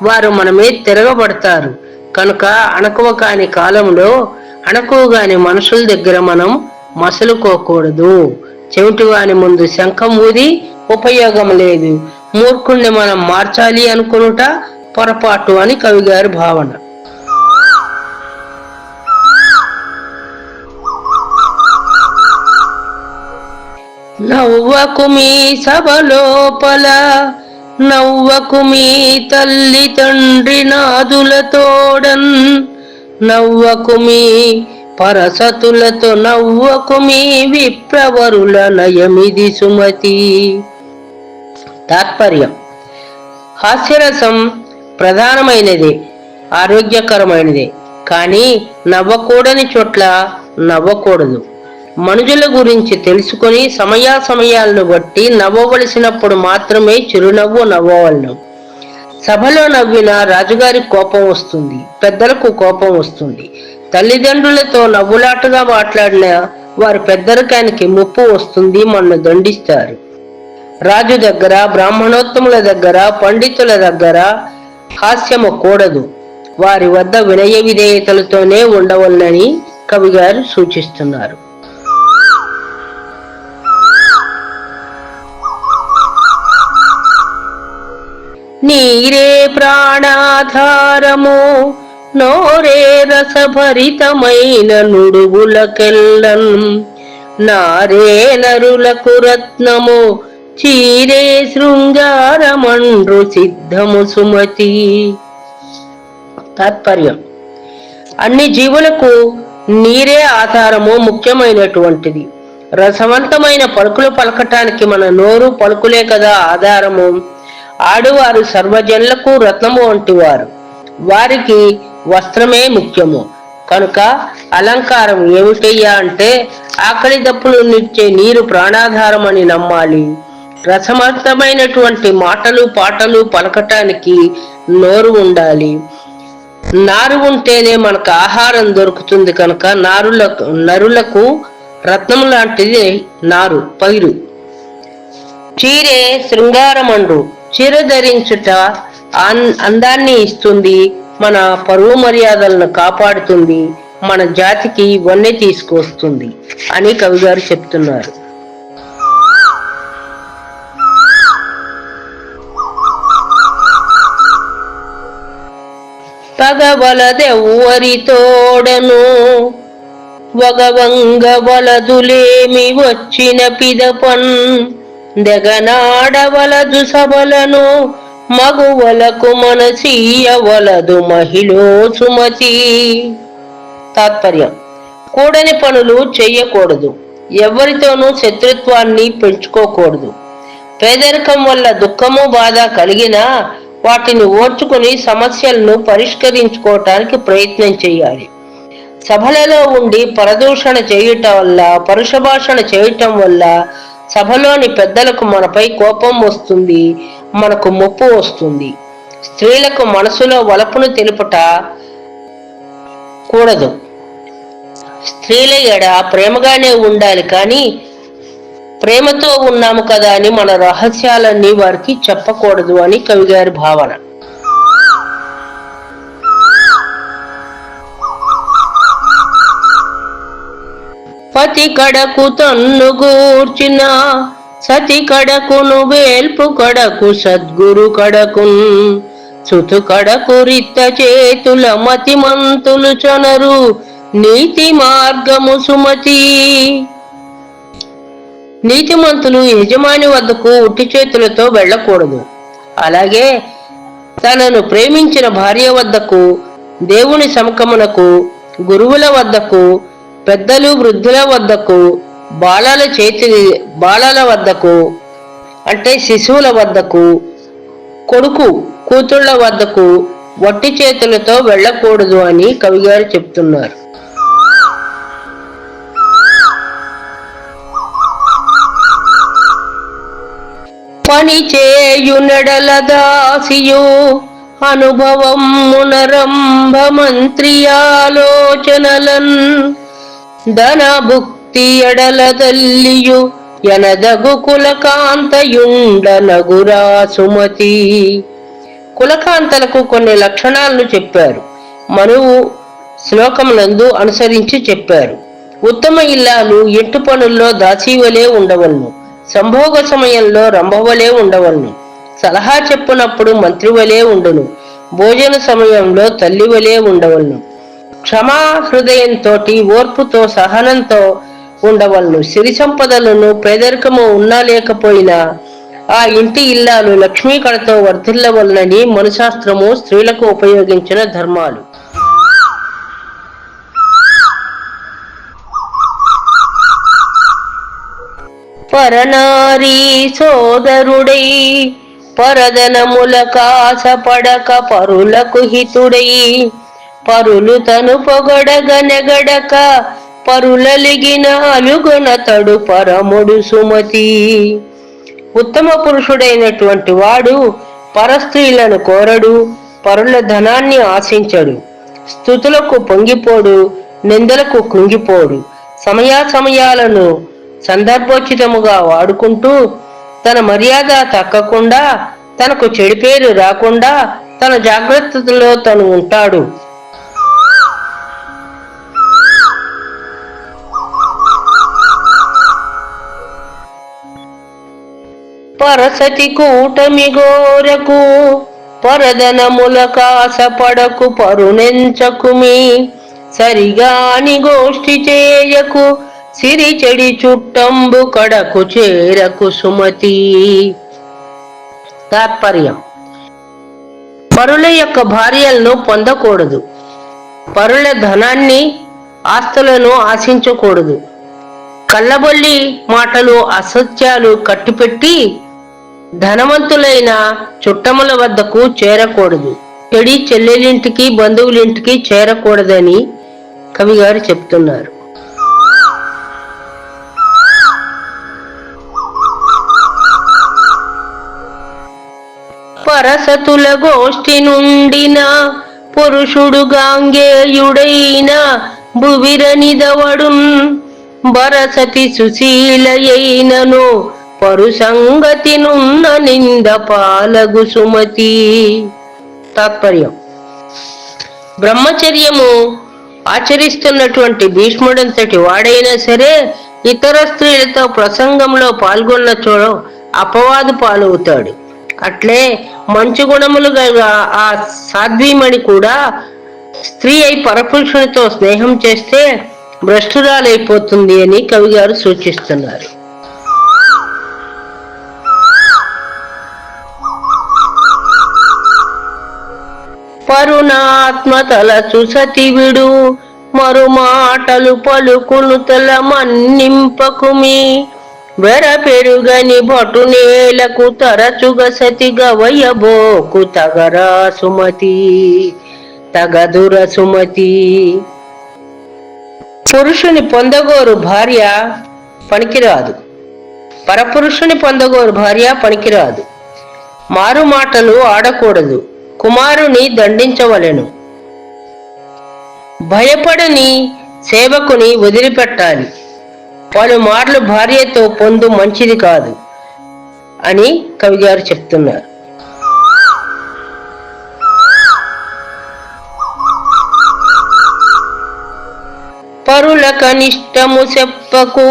వారు మనమే తిరగబడతారు. కనుక అణకువ కాని కాలంలో అణకువగాని మనుషుల దగ్గర మనం మసలుకోకూడదు. చెవిటివాని ముందు శంఖం ఊది ఉపయోగం లేదు. మూర్ఖుణ్ణి మనం మార్చాలి అనుకునుట పొరపాటు అని కవిగారి భావన. నవ్వకుమీ సభలోపల నవ్వకుమీ తల్లి తండ్రి నాదులతోడన్ నవ్వకుమీ పరసతులతో నవ్వకుమీ విప్రవరుల నయమిది సుమతి. తాత్పర్యం: హాస్యరసం ప్రధానమైనదే, ఆరోగ్యకరమైనదే. కానీ నవ్వకూడని చోట్ల నవ్వకూడదు. మనుషుల గురించి తెలుసుకొని సమయాలను బట్టి నవ్వవలసినప్పుడు మాత్రమే చిరునవ్వు నవ్వవలను. సభలో నవ్విన రాజుగారికి కోపం వస్తుంది, పెద్దలకు కోపం వస్తుంది. తల్లిదండ్రులతో నవ్వులాటగా మాట్లాడిన వారి పెద్దరికానికి ముప్పు వస్తుంది, మనను దండిస్తారు. రాజు దగ్గర, బ్రాహ్మణోత్తముల దగ్గర, పండితుల దగ్గర హాస్యము కూడదు. వారి వద్ద వినయ విధేయతలతోనే ఉండవలనని కవిగారు సూచిస్తున్నారు. నీరే ప్రాణాధారము నోరే రసభరితమైన నుడుగులకెల్లన్ నారే నరులకు రత్నము చీరే శృంగారమండ్రు సిద్ధము సుమతి. తాత్పర్యం: అన్ని జీవులకు నీరే ఆధారము ముఖ్యమైనటువంటిది. రసవంతమైన పలుకులు పలకటానికి మన నోరు, పలుకులే కదా ఆధారము. ఆడువారు సర్వజనులకు రత్నము వంటివారు. వారికి వస్త్రమే ముఖ్యము. కనుక అలంకారం ఏమిటయ్యా అంటే ఆకలి దప్పులు నిచ్చే నీరు ప్రాణాధారం అని నమ్మాలి. రసవంతమైనటువంటి మాటలు, పాటలు పలకటానికి నోరు ఉండాలి. నారు ఉంటేనే మనకు ఆహారం దొరుకుతుంది. కనుక నరులకు రత్నం లాంటిది నారు, పైరు. చీరే శృంగారమండు, చీర ధరించుట అందాన్ని ఇస్తుంది, మన పరువు మర్యాదలను కాపాడుతుంది, మన జాతికి వన్నె తీసుకొస్తుంది అని కవిగారు చెప్తున్నారు. పగవలదెవ్వరితోడను వగవంగ వలదులేమి వచ్చిన పిదపన్ దెగనాడవలదు సబలను మగువలకు మనసీయవలదు మహిళో సుమతి. తాత్పర్యం: కూడని పనులు చెయ్యకూడదు. ఎవరితోనూ శత్రుత్వాన్ని పెంచుకోకూడదు. పేదరికం వల్ల దుఃఖము, బాధ కలిగినా వాటిని ఓర్చుకుని సమస్యలను పరిష్కరించుకోవటానికి ప్రయత్నం చేయాలి. సభలలో ఉండి పరదూషణ చేయటం వల్ల, పరుష భాషణ చేయటం వల్ల సభలోని పెద్దలకు మనపై కోపం వస్తుంది, మనకు ముప్పు వస్తుంది. స్త్రీలకు మనసులో వలపును తెలుపట కూడదు. స్త్రీల ఎడ ప్రేమగానే ఉండాలి, కానీ ప్రేమతో ఉన్నాము కదా అని మన రహస్యాలన్నీ వారికి చెప్పకూడదు అని కవిగారి భావన. పతి కడకు తన్ను గూర్చిన సతి కడకును వేల్పు కడకు సద్గురు కడకున్ సుతు కడకు రిత్త చేతుల మతిమంతులు చొనరు నీతి మార్గము సుమతి. నీతిమంతులు యజమాని వద్దకు ఉట్టి చేతులతో వెళ్ళకూడదు. అలాగే తనను ప్రేమించిన భార్య వద్దకు, దేవుని సముఖమునకు, గురువుల వద్దకు, పెద్దలు వృద్ధుల వద్దకు, బాలల వద్దకు అంటే శిశువుల వద్దకు, కొడుకు కూతుళ్ల వద్దకు వట్టి చేతులతో వెళ్ళకూడదు అని కవిగారు చెప్తున్నారు. పని చేయునెడల దాసియు అనుభవం మునరంభ మంత్రి ఆలోచనలన్ ధన భుక్తి ఎడల తల్లియు ఎనదగు కులకాంతయుండ నగురా సుమతి. కులకాంతలకు కొన్ని లక్షణాలను చెప్పారు. మనువు శ్లోకములందు అనుసరించి చెప్పారు. ఉత్తమ ఇల్లాలు ఇంటి పనుల్లో దాసీవలే ఉండవలను, సంభోగ సమయంలో రంభవలే ఉండవలను, సలహా చెప్పునప్పుడు మంత్రివలే ఉండును, భోజన సమయంలో తల్లివలే ఉండవలను, క్షమా హృదయంతో ఓర్పుతో సహనంతో ఉండవలను. సిరి సంపదలను పేదరికము ఉన్నా లేకపోయినా ఆ ఇంటి ఇల్లాలు లక్ష్మీ కళతో వర్ధిల్లవలనని మనుశాస్త్రము స్త్రీలకు ఉపయోగించిన ధర్మాలు. పరనారీ సోదరుడై పరదనముల కాసపడక పరులకు హితుడై పరులు తను పొగడగనెగడక పరులలిగిన అలుగొనతడు పరముడు సుమతి. ఉత్తమ పురుషుడైనటువంటి వాడు పరస్త్రీలను కోరడు, పరుల ధనాన్ని ఆశించడు, స్తుతులకు పొంగిపోడు, నిందలకు కృంగిపోడు. సమయాలను సందర్భోచితముగా వాడుకుంటూ తన మర్యాద తక్కకుండా, తనకు చెడు పేరు రాకుండా తన జాగ్రత్తలో తను ఉంటాడు. పరసతి కూటమి గోరకు పరదనముల కాసపడకు పరునెంచకుమి సరిగాని గోష్ఠి చేయకు సిరి చెడి చుట్టంబు కడకు చేరకు సుమతి. తాత్పర్యం: పరుల యొక్క భార్యలను పొందకూడదు, పరుల ధనాన్ని ఆస్తులను ఆశించకూడదు, కళ్ళబొల్లి మాటలు అసత్యాలు కట్టిపెట్టి ధనవంతులైన చుట్టముల వద్దకు చేరకూడదు, చెడి చెల్లెలింటికి బంధువులింటికి చేరకూడదని కవిగారు చెప్తున్నారు. పరసతుల గోష్ఠి నుండిన పురుషుడు గాంగేయుడైన భువిరనిదవడున్ బరసతి సుశీలయైనను పరుసంగతి నున్న నింద పాలగు సుమతి. తాత్పర్యం: బ్రహ్మచర్యము ఆచరిస్తున్నటువంటి భీష్ముడంతటి వాడైనా సరే ఇతర స్త్రీలతో ప్రసంగంలో పాల్గొన్నచో అపవాదు పాలవుతాడు. అట్లే మంచి గుణములు గల ఆ సాధ్వీమణి కూడా స్త్రీ అయి పరపురుషునితో స్నేహం చేస్తే భ్రష్టురాలైపోతుంది అని కవిగారు సూచిస్తున్నారు. పరుణాత్మ తలచు సతివిడు మరు మాటలు పలుకును తల మన్నింపకుమి వెర పెరుగని భటు నేలకు తరచుగ సతి గవయబోకు తగరా సుమతి తగదుర సుమతి. పురుషుని పొందగోరు భార్య పనికిరాదు, పరపురుషుని పొందగోరు భార్య పనికిరాదు. మారు మాటలు ఆడకూడదు, కుమారుని దండించవలెను. భయపడని సేవకుని వదిలిపెట్టాలి, పలుమార్లు భార్యతో పొందు మంచిది కాదు అని కవిగారు చెప్తున్నారు. పరుల కనిష్టము చెప్పకు,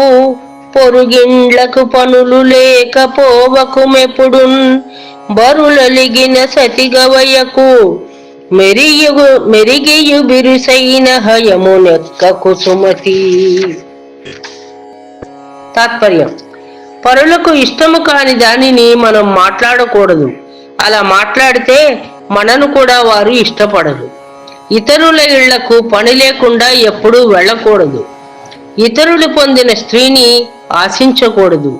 పొరుగిండ్లకు పనులు లేకపోవకు మెప్పుడున్, బరులలిగిన సతిగవయకు మెరిగియు బిరుసైన హయమునెక్కకు సుమతి. తాత్పర్యం: పరులకు ఇష్టము కాని దానిని మనం మాట్లాడకూడదు. అలా మాట్లాడితే మనను కూడా వారు ఇష్టపడరు. ఇతరుల ఇళ్లకు పని లేకుండా ఎప్పుడూ వెళ్ళకూడదు. ఇతరులు పొందిన స్త్రీని ఆశించకూడదు.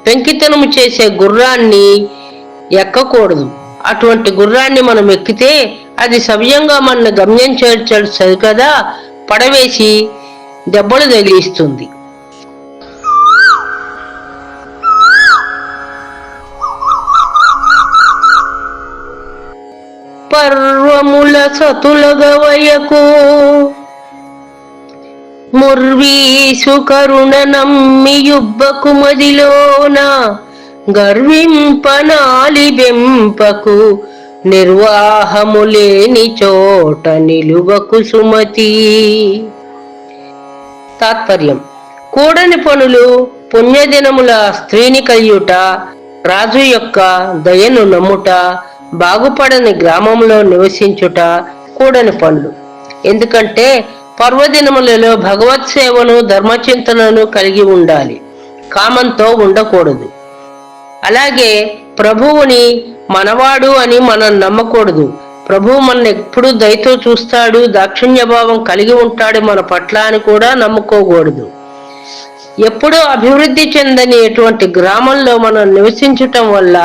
పెంకితనము చేసే గుర్రాన్ని ఎక్కకూడదు. అటువంటి గుర్రాన్ని మనం ఎక్కితే అది సవ్యంగా మన గమ్యం చేర్చడు సరికదా, పడవేసి దెబ్బలు తగిలిస్తుంది. పర్వముల సతులగవయకు ముర్వీసు కరుణ నమ్మి యుబ్బకు మదిలోన, గర్వింపనాలి బెంపకు నిర్వాహము లేని చోట నిలువకు సుమతి. తాత్పర్యం: కూడని పనులు పుణ్యదినముల స్త్రీని కలియుట, రాజు యొక్క దయను నమ్ముట, బాగుపడని గ్రామంలో నివసించుట కూడని పనులు. ఎందుకంటే పర్వదినములలో భగవత్ సేవను ధర్మచింతనను కలిగి ఉండాలి, కామంతో ఉండకూడదు. అలాగే ప్రభువుని మనవాడు అని మనం నమ్మకూడదు. ప్రభువు మన ఎప్పుడు దయతో చూస్తాడు, దాక్షిణ్యభావం కలిగి ఉంటాడు మన పట్ల అని కూడా నమ్ముకోకూడదు. ఎప్పుడూ అభివృద్ధి చెందని ఎటువంటి గ్రామంలో మనం నివసించటం వల్ల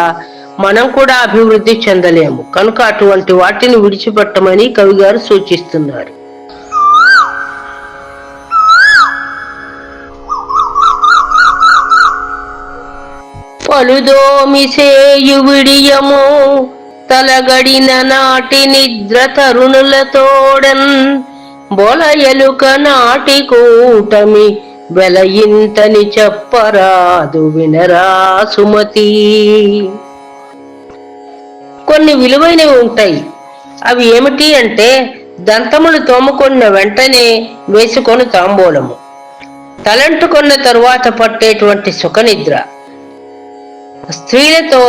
మనం కూడా అభివృద్ధి చెందలేము. కనుక అటువంటి వాటిని విడిచిపెట్టమని కవిగారు సూచిస్తున్నారు. పలుదోమిసేయు విడియము తలగడిన నాటి నిద్ర తరుణులతోడన్, బొలయలుక నాటి కూటమి వెలయింతని చెప్పరాదు వినరా సుమతి. కొన్ని విలువైనవి ఉంటాయి. అవి ఏమిటి అంటే దంతములు తోముకొన్న వెంటనే వేసుకొని తాంబూలము, తలంటుకొన్న తరువాత పట్టేటువంటి సుఖనిద్ర, స్త్రీలతో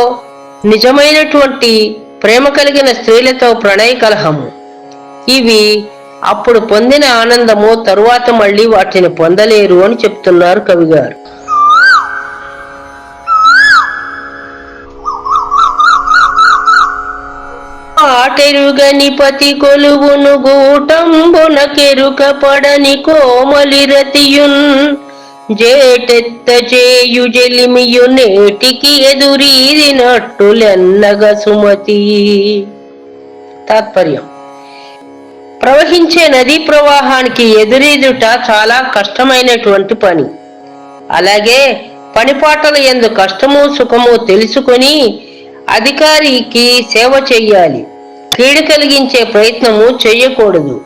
నిజమైనటువంటి ప్రేమ కలిగిన స్త్రీలతో ప్రణయ కలహము. ఇవి అప్పుడు పొందిన ఆనందము తరువాత మళ్ళీ వాటిని పొందలేరు అని చెప్తున్నారు కవిగారు. ఆటెరుగని పతి కొలువును గూటంబున కెరుక పడని కోమలి రతియున్, జేటెత్త చేయు జలిమియు నేటికి ఎదురీదినట్టులెన్నగ సుమతి. తాత్పర్యం: ప్రవహించే నదీ ప్రవాహానికి ఎదురీదుట చాలా కష్టమైనటువంటి పని. అలాగే పనిపాటల యందు కష్టము సుఖము తెలుసుకొని అధికారికి సేవ చెయ్యాలి. కీడు కలిగించే ప్రయత్నము చెయ్యకూడదు.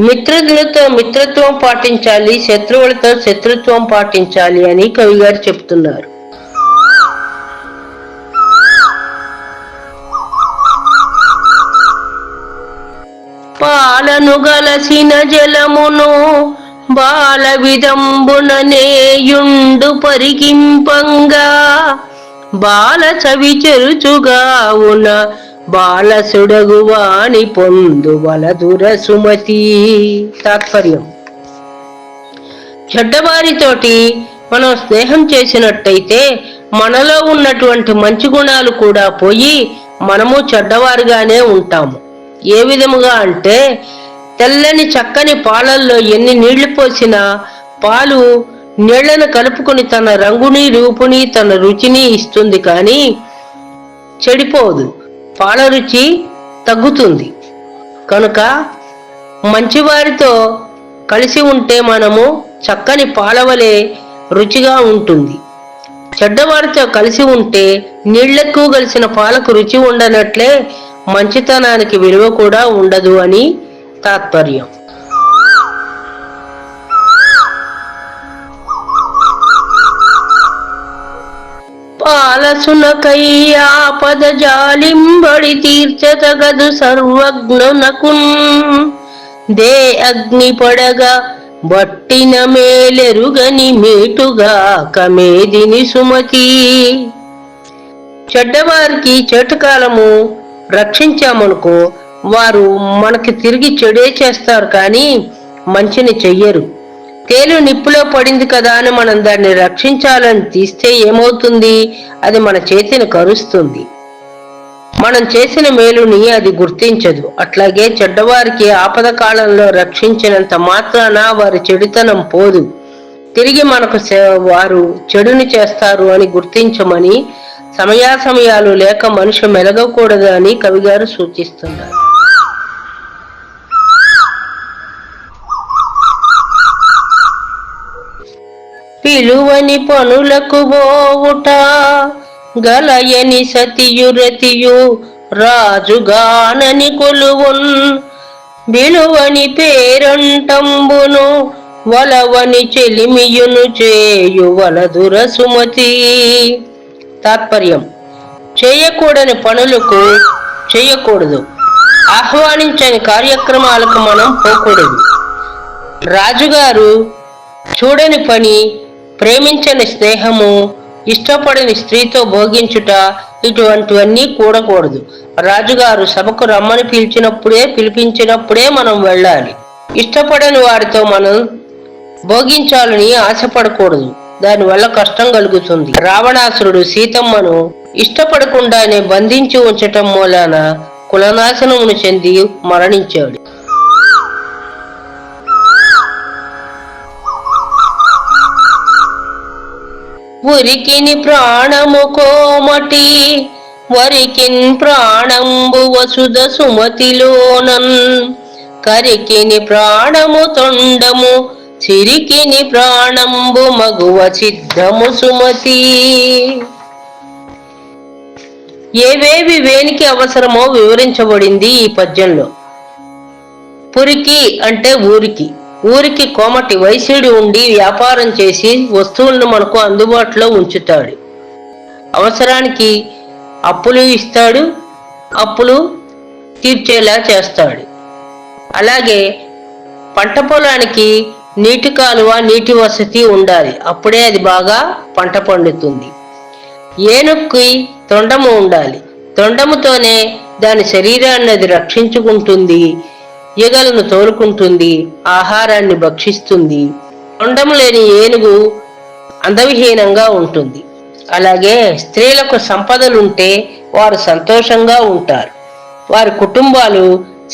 మిత్రులతో మిత్రత్వం పాటించాలి, శత్రువులతో శత్రుత్వం పాటించాలి అని కవిగారు చెప్తున్నారు. పాలను గలసిన జలమును బాల విదంబుననేయుండు పరికింపంగా, బాల చవి చెరుచుగావున బాలసుడగువాని పొందు వలదుర సుమతి. తాత్పర్యం: చెడ్డవారితోటి మనం స్నేహం చేసినట్టయితే మనలో ఉన్నటువంటి మంచి గుణాలు కూడా పోయి మనము చెడ్డవారుగానే ఉంటాము. ఏ విధముగా అంటే తెల్లని చక్కని పాలల్లో ఎన్ని నీళ్లు పోసినా పాలు నీళ్లను కలుపుకుని తన రంగుని రూపుని తన రుచిని ఇస్తుంది, కానీ చెడిపోదు. పాల రుచి తగ్గుతుంది. కనుక మంచివారితో కలిసి ఉంటే మనము చక్కని పాలవలే రుచిగా ఉంటుంది. చెడ్డవారితో కలిసి ఉంటే నీళ్లకు కలిసిన పాలకు రుచి ఉండనట్లే మంచితనానికి విలువ కూడా ఉండదు అని తాత్పర్యం. పాలసునకయ్యాపద జాలింబడి తీర్చతగదు సర్వజ్ఞునకున్ దే అగ్ని పడగా బట్టిన మేలెరుగని మేటుగా కమేదిని సుమతి. చెడ్డవారికి చెట్టుకాలము రక్షించామనుకో వారు మనకి తిరిగి చెడే చేస్తారు, కానీ మంచిని చెయ్యరు. తేలు నిప్పులో పడింది కదా అని మనం దాన్ని రక్షించాలని తీస్తే ఏమవుతుంది? అది మన చేతిని కరుస్తుంది. మనం చేసిన మేలుని అది గుర్తించదు. అట్లాగే చెడ్డవారికి ఆపద కాలంలో రక్షించినంత మాత్రాన వారి చెడుతనం పోదు. తిరిగి మనకు వారు చెడుని చేస్తారు అని గుర్తించమని, సమయాసమయాలు లేక మనిషి మెలగకూడదు అని కవిగారు సూచిస్తున్నారు. పిలువని పనులకు పోవుట గలయని సతియురతియు రాజుగానని కొలువున్ విలువని పేరంటంబును వలవని చెలిమియును చేయు వలదుర సుమతి. తాత్పర్యం: చేయకూడని పనులకు చేయకూడదు, ఆహ్వానించని కార్యక్రమాలకు మనం పోకూడదు. రాజుగారు చూడని పని, ప్రేమించని స్నేహము, ఇష్టపడని స్త్రీతో భోగించుట ఇటువంటివన్నీ కూడకూడదు. రాజుగారు సభకు రమ్మని పిలిపించినప్పుడే మనం వెళ్ళాలి. ఇష్టపడని వారితో మనం భోగించాలని ఆశపడకూడదు, దానివల్ల కష్టం కలుగుతుంది. రావణాసురుడు సీతమ్మను ఇష్టపడకుండానే బంధించి ఉంచటం మూలాన కులనాశనమును చెంది మరణించాడు. ఉరికిని ప్రాణము కోమటి వరికిన్ ప్రాణంబు వసుధ సుమతిలోనన్ కరికిని ప్రాణము తొండము చిరికిని ప్రాణంబు మగువ సిద్ధము సుమతి. ఏవేవి వేనికి అవసరమో వివరించబడింది ఈ పద్యంలో. పురికి అంటే ఊరికి. ఊరికి కోమటి వైశ్యుడు ఉండి వ్యాపారం చేసి వస్తువులను మనకు అందుబాటులో ఉంచుతాడు. అవసరానికి అప్పులు ఇస్తాడు, అప్పులు తీర్చేలా చేస్తాడు. అలాగే పంట పొలానికి నీటి కాలువ, నీటి వసతి ఉండాలి, అప్పుడే అది బాగా పంట పండుతుంది. ఏనుగుకి తొండము ఉండాలి, తొండముతోనే దాని శరీరాన్ని అది రక్షించుకుంటుంది, ఈగలను తోలుకుంటుంది, ఆహారాన్ని భక్షిస్తుంది. తొండము లేని ఏనుగు అందవిహీనంగా ఉంటుంది. అలాగే స్త్రీలకు సంపదలుంటే వారు సంతోషంగా ఉంటారు, వారి కుటుంబాలు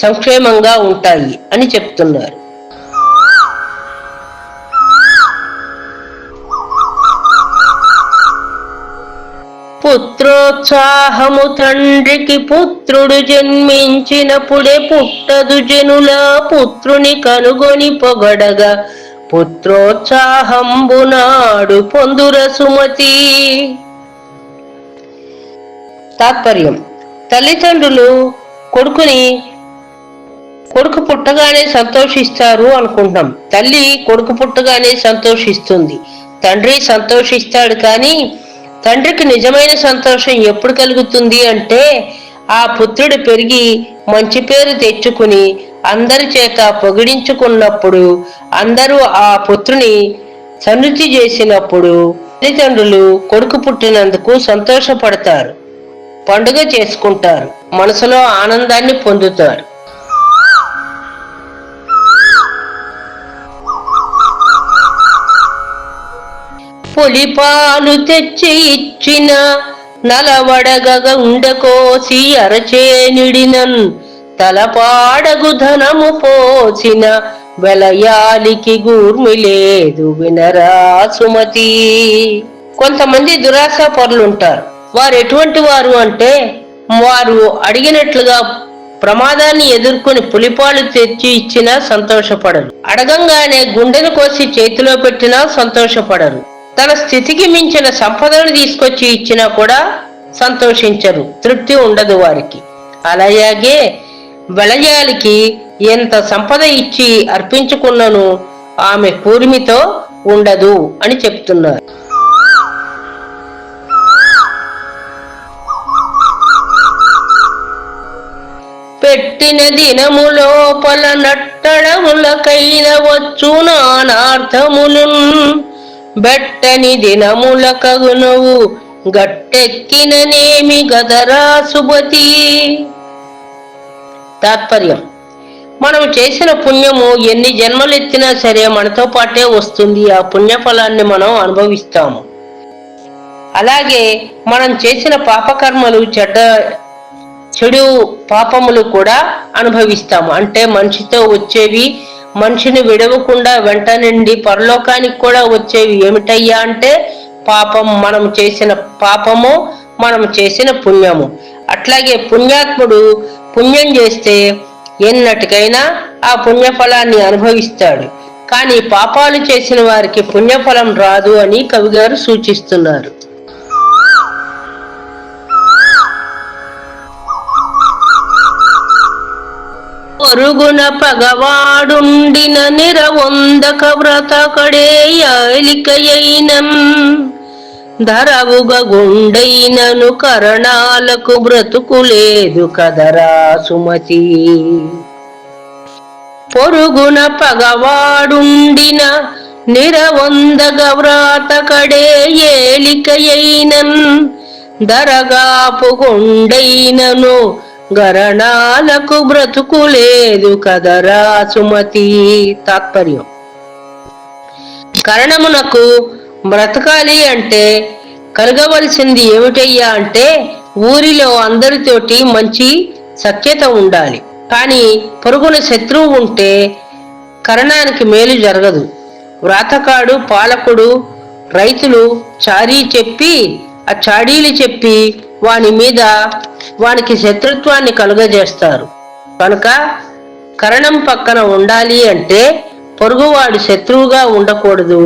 సంక్షేమంగా ఉంటాయి అని చెప్తున్నారు. పుత్రోత్సాహము తండ్రికి పుత్రుడు జన్మించినప్పుడే పుట్టదు జనుల పుత్రుని కనుగొని పొగడగా పుత్రోత్సాహంబునాడు పొందుర సుమతి. తాత్పర్యం: తల్లిదండ్రులు కొడుకు పుట్టగానే సంతోషిస్తారు అనుకుంటాం. తల్లి కొడుకు పుట్టగానే సంతోషిస్తుంది, తండ్రి సంతోషిస్తాడు. కానీ తండ్రికి నిజమైన సంతోషం ఎప్పుడు కలుగుతుంది అంటే ఆ పుత్రుడు పెరిగి మంచి పేరు తెచ్చుకుని అందరి చేత పొగిడించుకున్నప్పుడు, అందరూ ఆ పుత్రుని సన్నుతి చేసినప్పుడు తల్లిదండ్రులు కొడుకు పుట్టినందుకు సంతోషపడతారు, పండుగ చేసుకుంటారు, మనసులో ఆనందాన్ని పొందుతారు. పులిపాలు తెచ్చి ఇచ్చిన నలవడగ ఉండకోసి అరచేనిడినన్ తలపాడగు ధనము పోసిన వెలయాలికి గూర్మి లేదు వినరా సుమతి. కొంతమంది దురాశ పరులుంటారు. వారు ఎటువంటి వారు అంటే, వారు అడిగినట్లుగా ప్రమాదాన్ని ఎదుర్కొని పులిపాలు తెచ్చి ఇచ్చినా సంతోషపడరు. అడగంగానే గుండెను కోసి చేతిలో పెట్టినా సంతోషపడరు. తన స్థితికి మించిన సంపదను తీసుకొచ్చి ఇచ్చినా కూడా సంతోషించరు. తృప్తి ఉండదు వారికి. అలాగే వెలయాలికి ఎంత సంపద ఇచ్చి అర్పించుకున్నను ఆమె కూర్మితో ఉండదు అని చెప్తున్నారు. పెట్టిన దినము లోపల నట్టడములకైన వచ్చు నానార్థములున్, బెట్టని దినముల కగునవు గట్టెక్కిననేమి గదరా సుమతి. తాత్పర్యం: మనం చేసిన పుణ్యము ఎన్ని జన్మలెత్తినా సరే మనతో పాటే వస్తుంది. ఆ పుణ్యఫలాన్ని మనం అనుభవిస్తాము. అలాగే మనం చేసిన పాపకర్మలు చెడు పాపములు కూడా అనుభవిస్తాము. అంటే మనిషితో వచ్చేవి, మనిషిని విడవకుండా వెంట నుండి పరలోకానికి కూడా వచ్చేవి ఏమిటయ్యా అంటే పాపం, మనం చేసిన పాపము, మనం చేసిన పుణ్యము. అట్లాగే పుణ్యాత్ముడు పుణ్యం చేస్తే ఎన్నటికైనా ఆ పుణ్యఫలాన్ని అనుభవిస్తాడు. కానీ పాపాలు చేసిన వారికి పుణ్యఫలం రాదు అని కవిగారు సూచిస్తున్నారు. పొరుగున పగవాడుండిన నిరవొందక వ్రతకడే యాలికయైనం, ధరవుగ గుండైనను కరణాలకు బ్రతుకులేదు కదరా సుమతి. పొరుగున పగవాడుండిన నిరవొందగ వ్రతకడే ఏలికయైనం, ధరగాపు గుండైనను గరణాలకు బ్రతుకులేదు కదరా సుమతి. తాత్పర్యం: కరణమునకు బ్రతకాలి అంటే కలగవలసింది ఏమిటయ్యా అంటే ఊరిలో అందరితోటి మంచి సఖ్యత ఉండాలి. కానీ పొరుగున శత్రువు ఉంటే కరణానికి మేలు జరగదు. వ్రాతకాడు, పాలకుడు, రైతులు చాడీలు చెప్పి వాని మీద వానికి శత్రుత్వాన్ని కలుగజేస్తారు. కనుక కరణం పక్కన ఉండాలి అంటే పొరుగువాడు శత్రువుగా ఉండకూడదు.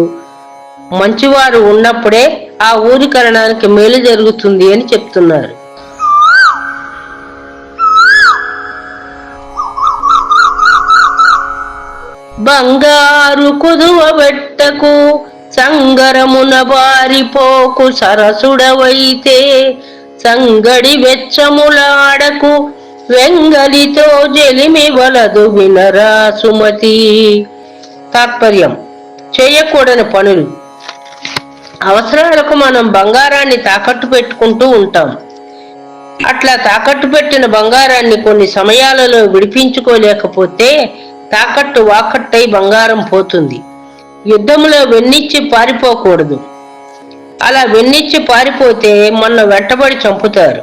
మంచివారు ఉన్నప్పుడే ఆ ఊరి కరణానికి మేలు జరుగుతుంది అని చెప్తున్నారు. బంగారు కుదువ పెట్టకు సంగరమున బారిపోకు సరసుడవైతే, సంగడి వెచ్చములాడకు వెంగలితో జలిమి వలదు వినరా సుమతి. తాత్పర్యం: చేయకూడని పనులు. అవసరాలకు మనం బంగారాన్ని తాకట్టు పెట్టుకుంటూ ఉంటాం. అట్లా తాకట్టు పెట్టిన బంగారాన్ని కొన్ని సమయాలలో విడిపించుకోలేకపోతే తాకట్టు వాకట్టై బంగారం పోతుంది. యుద్ధంలో వెన్నిచ్చి పారిపోకూడదు. అలా వెన్నిచ్చి పారిపోతే మన వెంటబడి చంపుతారు.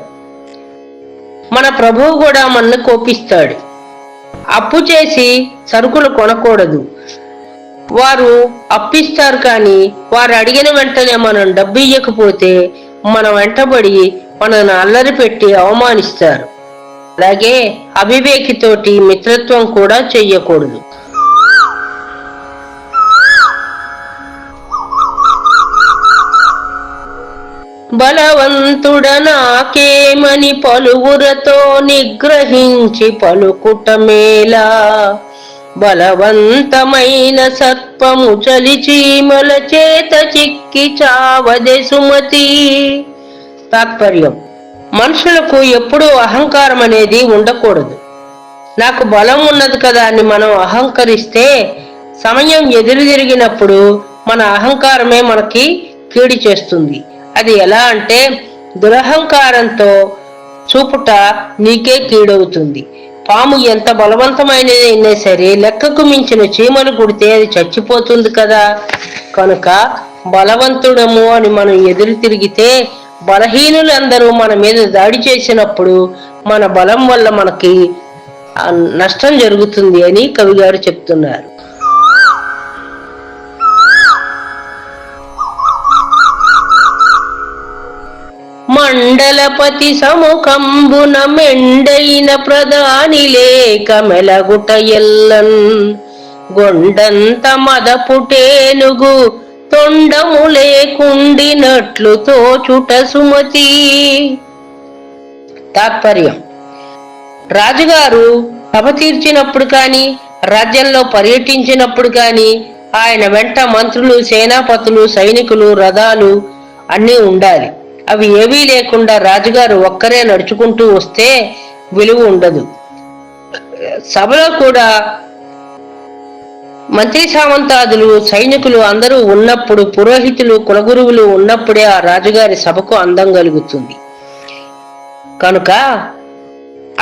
మన ప్రభువు కూడా మనల్ని కోపిస్తాడు. అప్పు చేసి సరుకులు కొనకూడదు. వారు అప్పిస్తారు, కానీ వారు అడిగిన వెంటనే మనం డబ్బు ఇవ్వకపోతే మన వెంటబడి మనల్ని అల్లరి పెట్టి అవమానిస్తారు. అలాగే అవివేకితోటి మిత్రత్వం కూడా చెయ్యకూడదు. బలవంతుడనాకేమని పలువురతో నిగ్రహించి పలుకుటమేలా, బలవంతమైన సర్పము చలిచీమల చేత చిక్కి చావదే సుమతి. తాత్పర్యం: మనుషులకు ఎప్పుడూ అహంకారం అనేది ఉండకూడదు. నాకు బలం ఉన్నది కదా అని మనం అహంకరిస్తే సమయం ఎదురు తిరిగినప్పుడు మన అహంకారమే మనకి కీడు చేస్తుంది. అది ఎలా అంటే దురహంకారంతో చూపుట నీకే కీడవుతుంది. పాము ఎంత బలవంతమైనదైనా సరే లెక్కకు మించిన చీమలు కుడితే అది చచ్చిపోతుంది కదా. కనుక బలవంతుడము అని మనం ఎదురు తిరిగితే బలహీనులందరూ మన మీద దాడి చేసినప్పుడు మన బలం వల్ల మనకి నష్టం జరుగుతుంది అని కవిగారు చెప్తున్నారు. మండలపతి సముఖంబున మెండైన ప్రధాని లేక మెలగుట ఎల్లన్ గొండంత మదపుటేనుగు తొండము లేకుండినట్లు తోచుట సుమతి. తాత్పర్యం: రాజుగారు సభ తీర్చినప్పుడు కాని, రాజ్యంలో పర్యటించినప్పుడు కాని ఆయన వెంట మంత్రులు, సేనాపతులు, సైనికులు, రథాలు అన్నీ ఉండాలి. అవి ఏవీ లేకుండా రాజుగారు ఒక్కరే నడుచుకుంటూ వస్తే విలువ ఉండదు. సభలో కూడా మంత్రి సామంతాదులు, సైనికులు అందరూ ఉన్నప్పుడు, పురోహితులు, కులగురువులు ఉన్నప్పుడే ఆ రాజుగారి సభకు అందం కలుగుతుంది. కనుక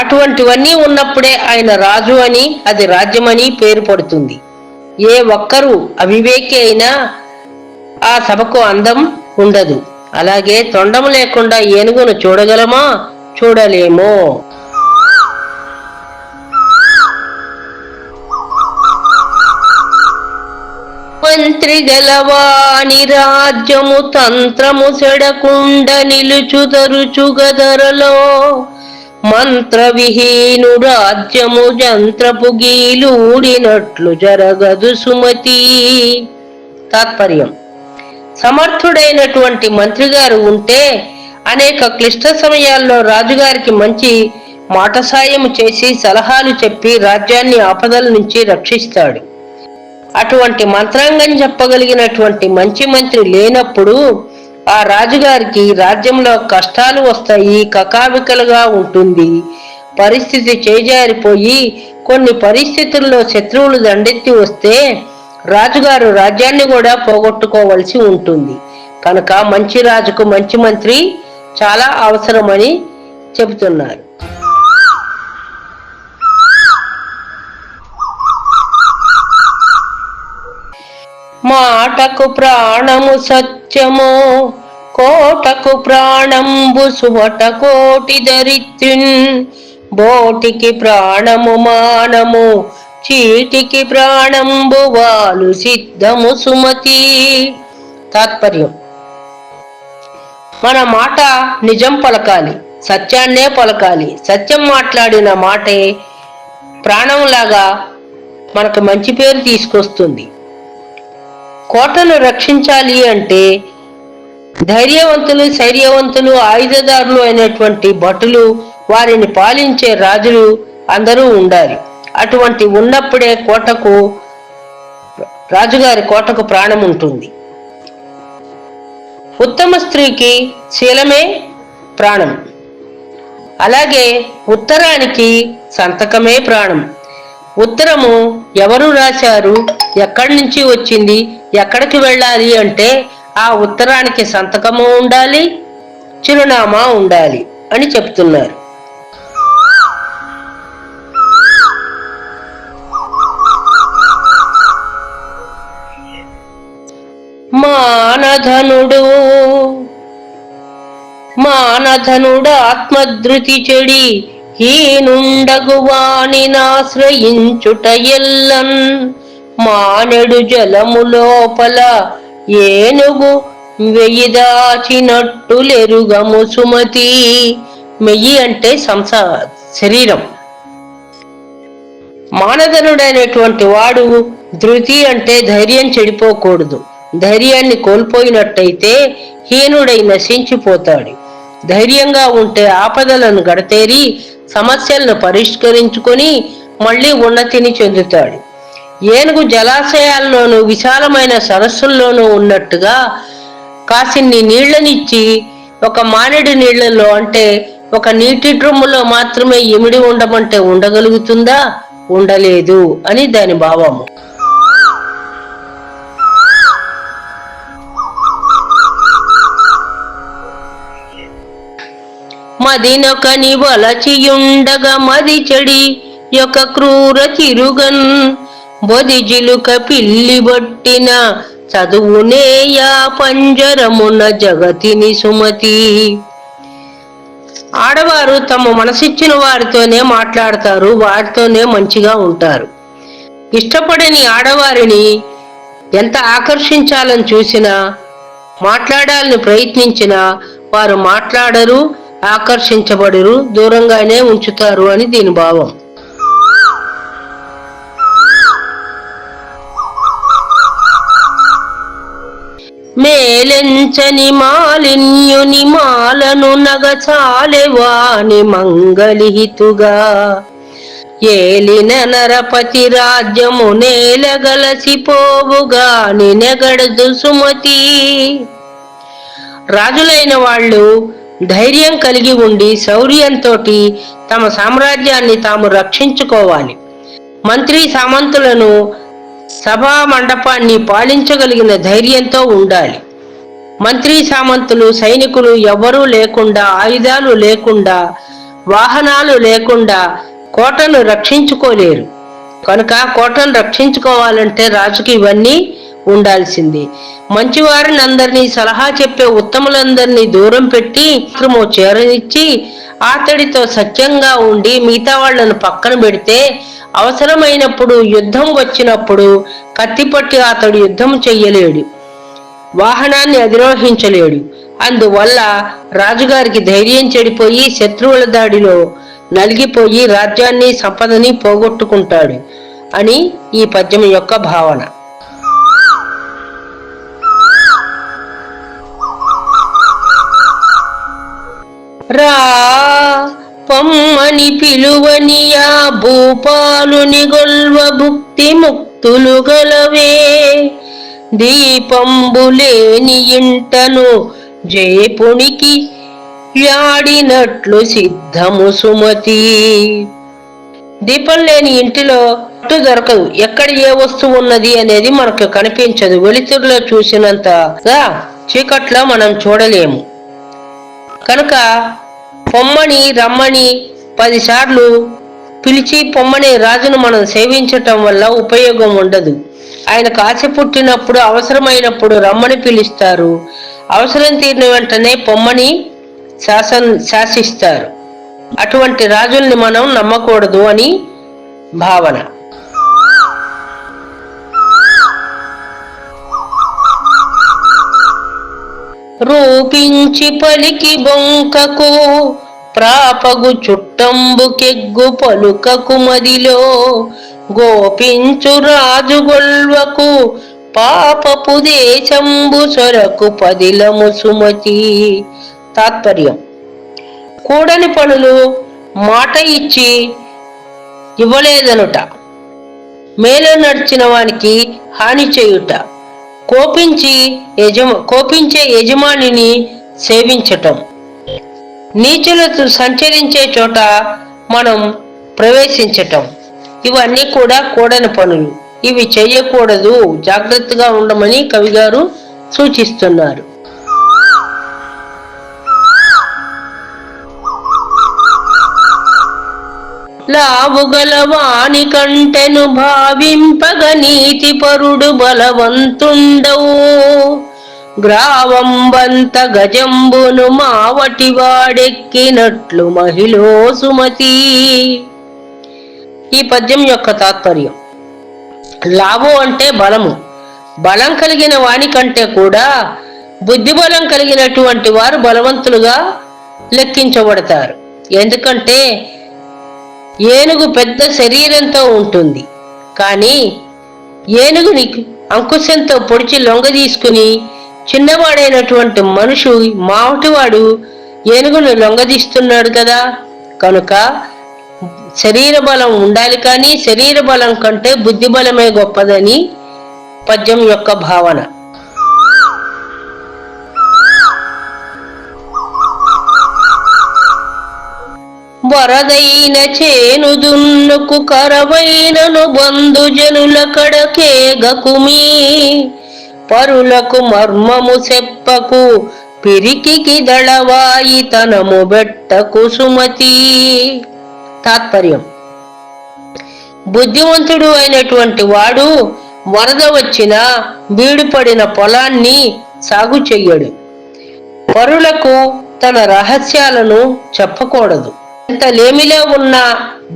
అటువంటివన్నీ ఉన్నప్పుడే ఆయన రాజు అని, అది రాజ్యమని పేరు పడుతుంది. ఏ ఒక్కరూ అవివేకి అయినా ఆ సభకు అందం ఉండదు. అలాగే తొండము లేకుండా ఏనుగును చూడగలమా? చూడలేమో. మంత్రి గలవాని రాజ్యము తంత్రము సెడకుండ నిలుచు తరుచు గదరలో మంత్ర విహీను రాజ్యము జంత్రపు గీలూడినట్లు జరగదు సుమతి. తాత్పర్యం: సమర్థుడైనటువంటి మంత్రి గారు ఉంటే అనేక క్లిష్ట సమయాల్లో రాజుగారికి మంచి మాట సాయం చేసి సలహాలు చెప్పి రాజ్యాన్ని ఆపదల నుంచి రక్షిస్తాడు. అటువంటి మంత్రాంగం చెప్పగలిగినటువంటి మంచి మంత్రి లేనప్పుడు ఆ రాజుగారికి రాజ్యంలో కష్టాలు వస్తాయి, కకావికలుగా ఉంటుంది. పరిస్థితి చేజారిపోయి కొన్ని పరిస్థితుల్లో శత్రువులు దండెత్తి వస్తే రాజుగారు రాజ్యాన్ని కూడా పోగొట్టుకోవలసి ఉంటుంది. కనుక మంచి రాజుకు మంచి మంత్రి చాలా అవసరమని చెబుతున్నారు. మాటకు ప్రాణము సత్యము, కోటకు ప్రాణంబు సువట కోటి దరిద్రిన్, బోటికి ప్రాణము మానము, చీటికి ప్రాణంబు వాలు సిద్ధము సుమతి. తాత్పర్యం: మన మాట నిజం పలకాలి, సత్యాన్నే పలకాలి. సత్యం మాట్లాడిన మాటే ప్రాణంలాగా మనకు మంచి పేరు తీసుకొస్తుంది. కోటను రక్షించాలి అంటే ధైర్యవంతులు, శౌర్యవంతులు, ఆయుధదారులు అయినటువంటి భటులు, వారిని పాలించే రాజులు అందరూ ఉండాలి. అటువంటి ఉన్నప్పుడే రాజుగారి కోటకు ప్రాణం ఉంటుంది. ఉత్తమ స్త్రీకి శీలమే ప్రాణం. అలాగే ఉత్తరానికి సంతకమే ప్రాణం. ఉత్తరము ఎవరు రాశారు, ఎక్కడి నుంచి వచ్చింది, ఎక్కడికి వెళ్ళాలి అంటే ఆ ఉత్తరానికి సంతకము ఉండాలి, చిరునామా ఉండాలి అని చెప్తున్నారు. మానధనుడు ఆత్మధృతి చెడి హీనుండగువాని నాశ్రయించుట ఎల్లన్, మానెడు జలము లోపల ఏనుగు వెయ్యిదాచినట్టులెరుగము సుమతి. మెయ్యి అంటే శరీరం. మానధనుడైనటువంటి వాడు ధృతి అంటే ధైర్యం చెడిపోకూడదు. ధైర్యాన్ని కోల్పోయినట్టయితే హీనుడై నశించిపోతాడు. ధైర్యంగా ఉంటే ఆపదలను గడతేరి సమస్యలను పరిష్కరించుకొని మళ్ళీ ఉన్నతిని చెందుతాడు. ఏనుగు జలాశయాల్లోనూ విశాలమైన సరస్సుల్లోనూ ఉన్నట్టుగా కాసిన్ని నీళ్లనిచ్చి ఒక మానేడు నీళ్లలో అంటే ఒక నీటి డ్రమ్ములో మాత్రమే ఇమిడి ఉండమంటే ఉండగలుగుతుందా? ఉండలేదు అని దాని భావము. మదినొకని వలచియుండగా మది చెడి యొక్క క్రూర తిరుగన్, బొదిజిలుక పిల్లి బొట్టిన చదువునేయా పంజరమున జగతిని సుమతి. ఆడవారు తమ మనసిచ్చిన వారితోనే మాట్లాడతారు, వారితోనే మంచిగా ఉంటారు. ఇష్టపడని ఆడవారిని ఎంత ఆకర్షించాలని చూసినా, మాట్లాడాలని ప్రయత్నించినా వారు మాట్లాడరు, ఆకర్షించబడరు, దూరంగానే ఉంచుతారు అని దీని భావం. మేలెంచని మాలిన్యుని మాలను నగచాలెవాని మంగళిహితుగా ఏలిన నరపతి రాజ్యము నేలగలసిపోవుగా నినగడదు సుమతి. రాజులైన వాళ్ళు ధైర్యం కలిగి ఉండి శౌర్యంతో తమ సామ్రాజ్యాన్ని తాము రక్షించుకోవాలి. మంత్రి సామంతులను సభా మండపాన్ని పాలించగలిగిన ధైర్యంతో ఉండాలి. మంత్రి సామంతులు సైనికులు ఎవ్వరూ లేకుండా, ఆయుధాలు లేకుండా, వాహనాలు లేకుండా కోటను రక్షించుకోలేరు. కనుక కోటను రక్షించుకోవాలంటే రాజుకి ఇవన్నీ ఉండాల్సిందే. మంచివారిని అందరినీ, సలహా చెప్పే ఉత్తములందరినీ దూరం పెట్టి చేరనిచ్చి అతడితో సత్యంగా ఉండి మిగతా వాళ్లను పక్కన పెడితే అవసరమైనప్పుడు, యుద్ధం వచ్చినప్పుడు కత్తిపట్టి అతడు యుద్ధం చెయ్యలేడు, వాహనాన్ని అధిరోహించలేడు. అందువల్ల రాజుగారికి ధైర్యం చెడిపోయి శత్రువుల దాడిలో నలిగిపోయి రాజ్యాన్ని, సంపదని పోగొట్టుకుంటాడు అని ఈ పద్యం యొక్క భావన. రా పొమ్మని పిలువనియా భూపాలుని గొల్వ భుక్తి ముక్తులు గలవే దీపంబులేని ఇంటను జయపునికి వ్యాడినట్లు సిద్ధము సుమతి. దీపం లేని ఇంటిలో అట్టు దొరకదు. ఎక్కడ ఏ వస్తువు ఉన్నది అనేది మనకు కనిపించదు. వెలుతురులో చూసినంతగా చీకట్లో మనం చూడలేము. కనుక పొమ్మని రమ్మని 10 సార్లు పిలిచి పొమ్మని రాజును మనం సేవించటం వల్ల ఉపయోగం ఉండదు. ఆయనకు ఆశ పుట్టినప్పుడు, అవసరమైనప్పుడు రమ్మని పిలుస్తారు. అవసరం తీరిన వెంటనే పొమ్మని శాసిస్తారు. అటువంటి రాజుల్ని మనం నమ్మకూడదు అని భావన. రూపించి పలికి బొంకకు ప్రాపగు చుట్టంబుకెగ్గు పలుకకు మదిలో గోపించు రాజు గొల్వకు పాపపు దేశంబు సొరకు పదిలము సుమతి. తాత్పర్యం: కూడని పనులు మాట ఇచ్చి ఇవ్వలేదనుట, మేలు నడిచిన వానికి హాని చేయుట, కోపించే యజమానిని సేవించటం, నీచులతో సంచరించే చోట మనం ప్రవేశించటం, ఇవన్నీ కూడా కూడని పనులు. ఇవి చేయకూడదు, జాగ్రత్తగా ఉండమని కవిగారు సూచిస్తున్నారు. లావుగలవాని కంటెను భావింపగ నీతి పరుడు బలవంతుండవు గ్రావంబంత గజంబును మావటి వాడెక్కినట్లు మహిళో సుమతి. ఈ పద్యం యొక్క తాత్పర్యం: లావు అంటే బలము. బలం కలిగిన వాని కంటే కూడా బుద్ధి బలం కలిగినటువంటి వారు బలవంతులుగా లెక్కించబడతారు. ఎందుకంటే ఏనుగు పెద్ద శరీరంతో ఉంటుంది, కానీ ఏనుగుని అంకుశంతో పొడిచి లొంగ తీసుకుని చిన్నవాడైనటువంటి మావటివాడు ఏనుగును లొంగదీస్తున్నాడు కదా. కనుక శరీర బలం ఉండాలి, కానీ శరీర బలం కంటే బుద్ధి బలమే గొప్పదని పద్యం యొక్క భావన. వరదైన చేను దున్నుకు కరవైనను బంధుజనుల కడకేగకుమీ పరులకు మర్మము చెప్పకు పిరికి దళవాయి తనము బెట్టకు సుమతి. తాత్పర్యం: బుద్ధివంతుడు అయినటువంటి వాడు వరద వచ్చిన బీడుపడిన పొలాన్ని సాగు చెయ్యడు. పరులకు తన రహస్యాలను చెప్పకూడదు. ఎంత లేమిలో ఉన్న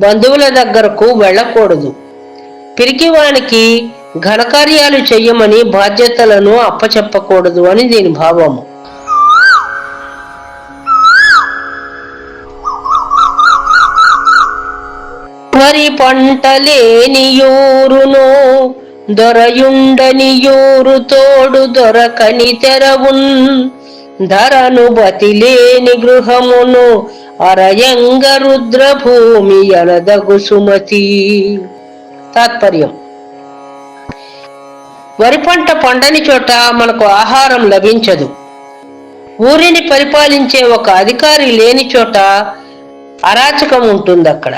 బంధువుల దగ్గరకు వెళ్ళకూడదు. పిరికివానికి ఘనకార్యాలు చెయ్యమని బాధ్యతలను అప్పచెప్పకూడదు అని దీని భావము. వరి పంట లేని యూరును దొరయుండని యూరు తోడు దొరకని తెరవున్ ధరను బతిలేని గృహమును అరయంగ రుద్రభూమి అనదగు సుమతి. తాత్పర్యం: వరి పంట పండని చోట మనకు ఆహారం లభించదు. ఊరిని పరిపాలించే ఒక అధికారి లేని చోట అరాచకం ఉంటుంది. అక్కడ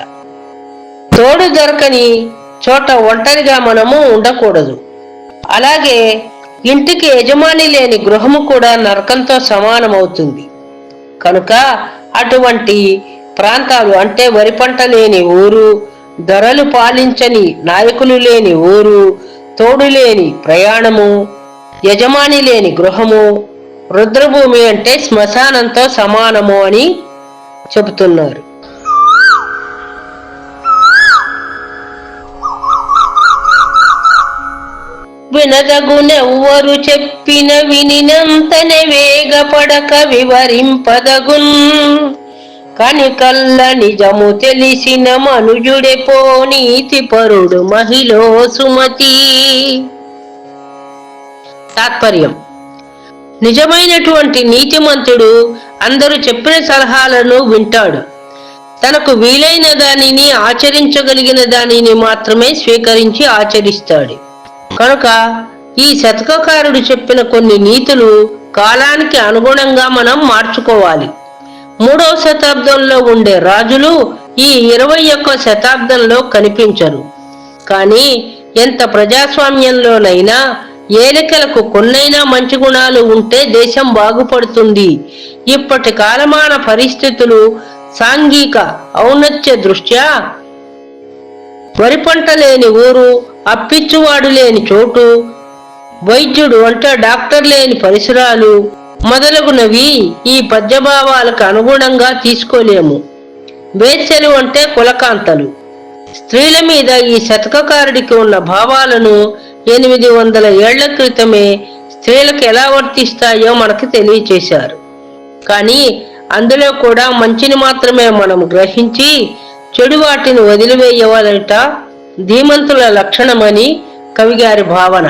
తోడు దొరకని చోట ఒంటరిగా మనము ఉండకూడదు. అలాగే ఇంటికి యజమాని లేని గృహము కూడా నరకంతో సమానమవుతుంది. కనుక అటువంటి ప్రాంతాలు అంటే వరి పంట లేని ఊరు, ధరలు పాలించని నాయకులు లేని ఊరు, తోడు లేని ప్రయాణము, యజమాని లేని గృహము, రుద్రభూమి అంటే శ్మశానంతో సమానము అని చెబుతున్నారు. వినదగునెవ్వరు చెప్పిన వినినంతనే వేగపడక వివరింపదగున్ కనికల్ల నిజము తెలిసిన మనుజుడే పోనీతి పరుడు మహిళో సుమతి. తాత్పర్యం: నిజమైనటువంటి నీతిమంతుడు అందరూ చెప్పిన సలహాలను వింటాడు. తనకు వీలైన దానిని, ఆచరించగలిగిన దానిని మాత్రమే స్వీకరించి ఆచరిస్తాడు. కనుక ఈ శతకకారుడు చెప్పిన కొన్ని నీతులు కాలానికి అనుగుణంగా మనం మార్చుకోవాలి. 3వ శతాబ్దంలో ఉండే రాజులు ఈ 21వ శతాబ్దంలో కనిపించరు. కానీ ఎంత ప్రజాస్వామ్యంలోనైనా ఏలికలకు కొన్నైనా మంచి గుణాలు ఉంటే దేశం బాగుపడుతుంది. ఇప్పటి కాలమాన పరిస్థితులు, సాంఘిక ఔన్నత్య దృష్ట్యా వరి పంట లేని ఊరు, అప్పిచ్చువాడు లేని చోటు, వైద్యుడు అంటే డాక్టర్ లేని పరిసరాలు మొదలగునవి ఈ పద్యభావాలకు అనుగుణంగా తీసుకోలేము. వేశ్యలు అంటే కులకాంతలు. స్త్రీల మీద ఈ శతకకారుడికి ఉన్న భావాలను 800 ఏళ్ల క్రితమే స్త్రీలకు ఎలా వర్తిస్తాయో మనకు తెలియచేశారు. కానీ అందులో కూడా మంచిని మాత్రమే మనం గ్రహించి చెడు వాటిని వదిలివేయవాలట ధీమంతుల లక్షణమని కవిగారి భావన.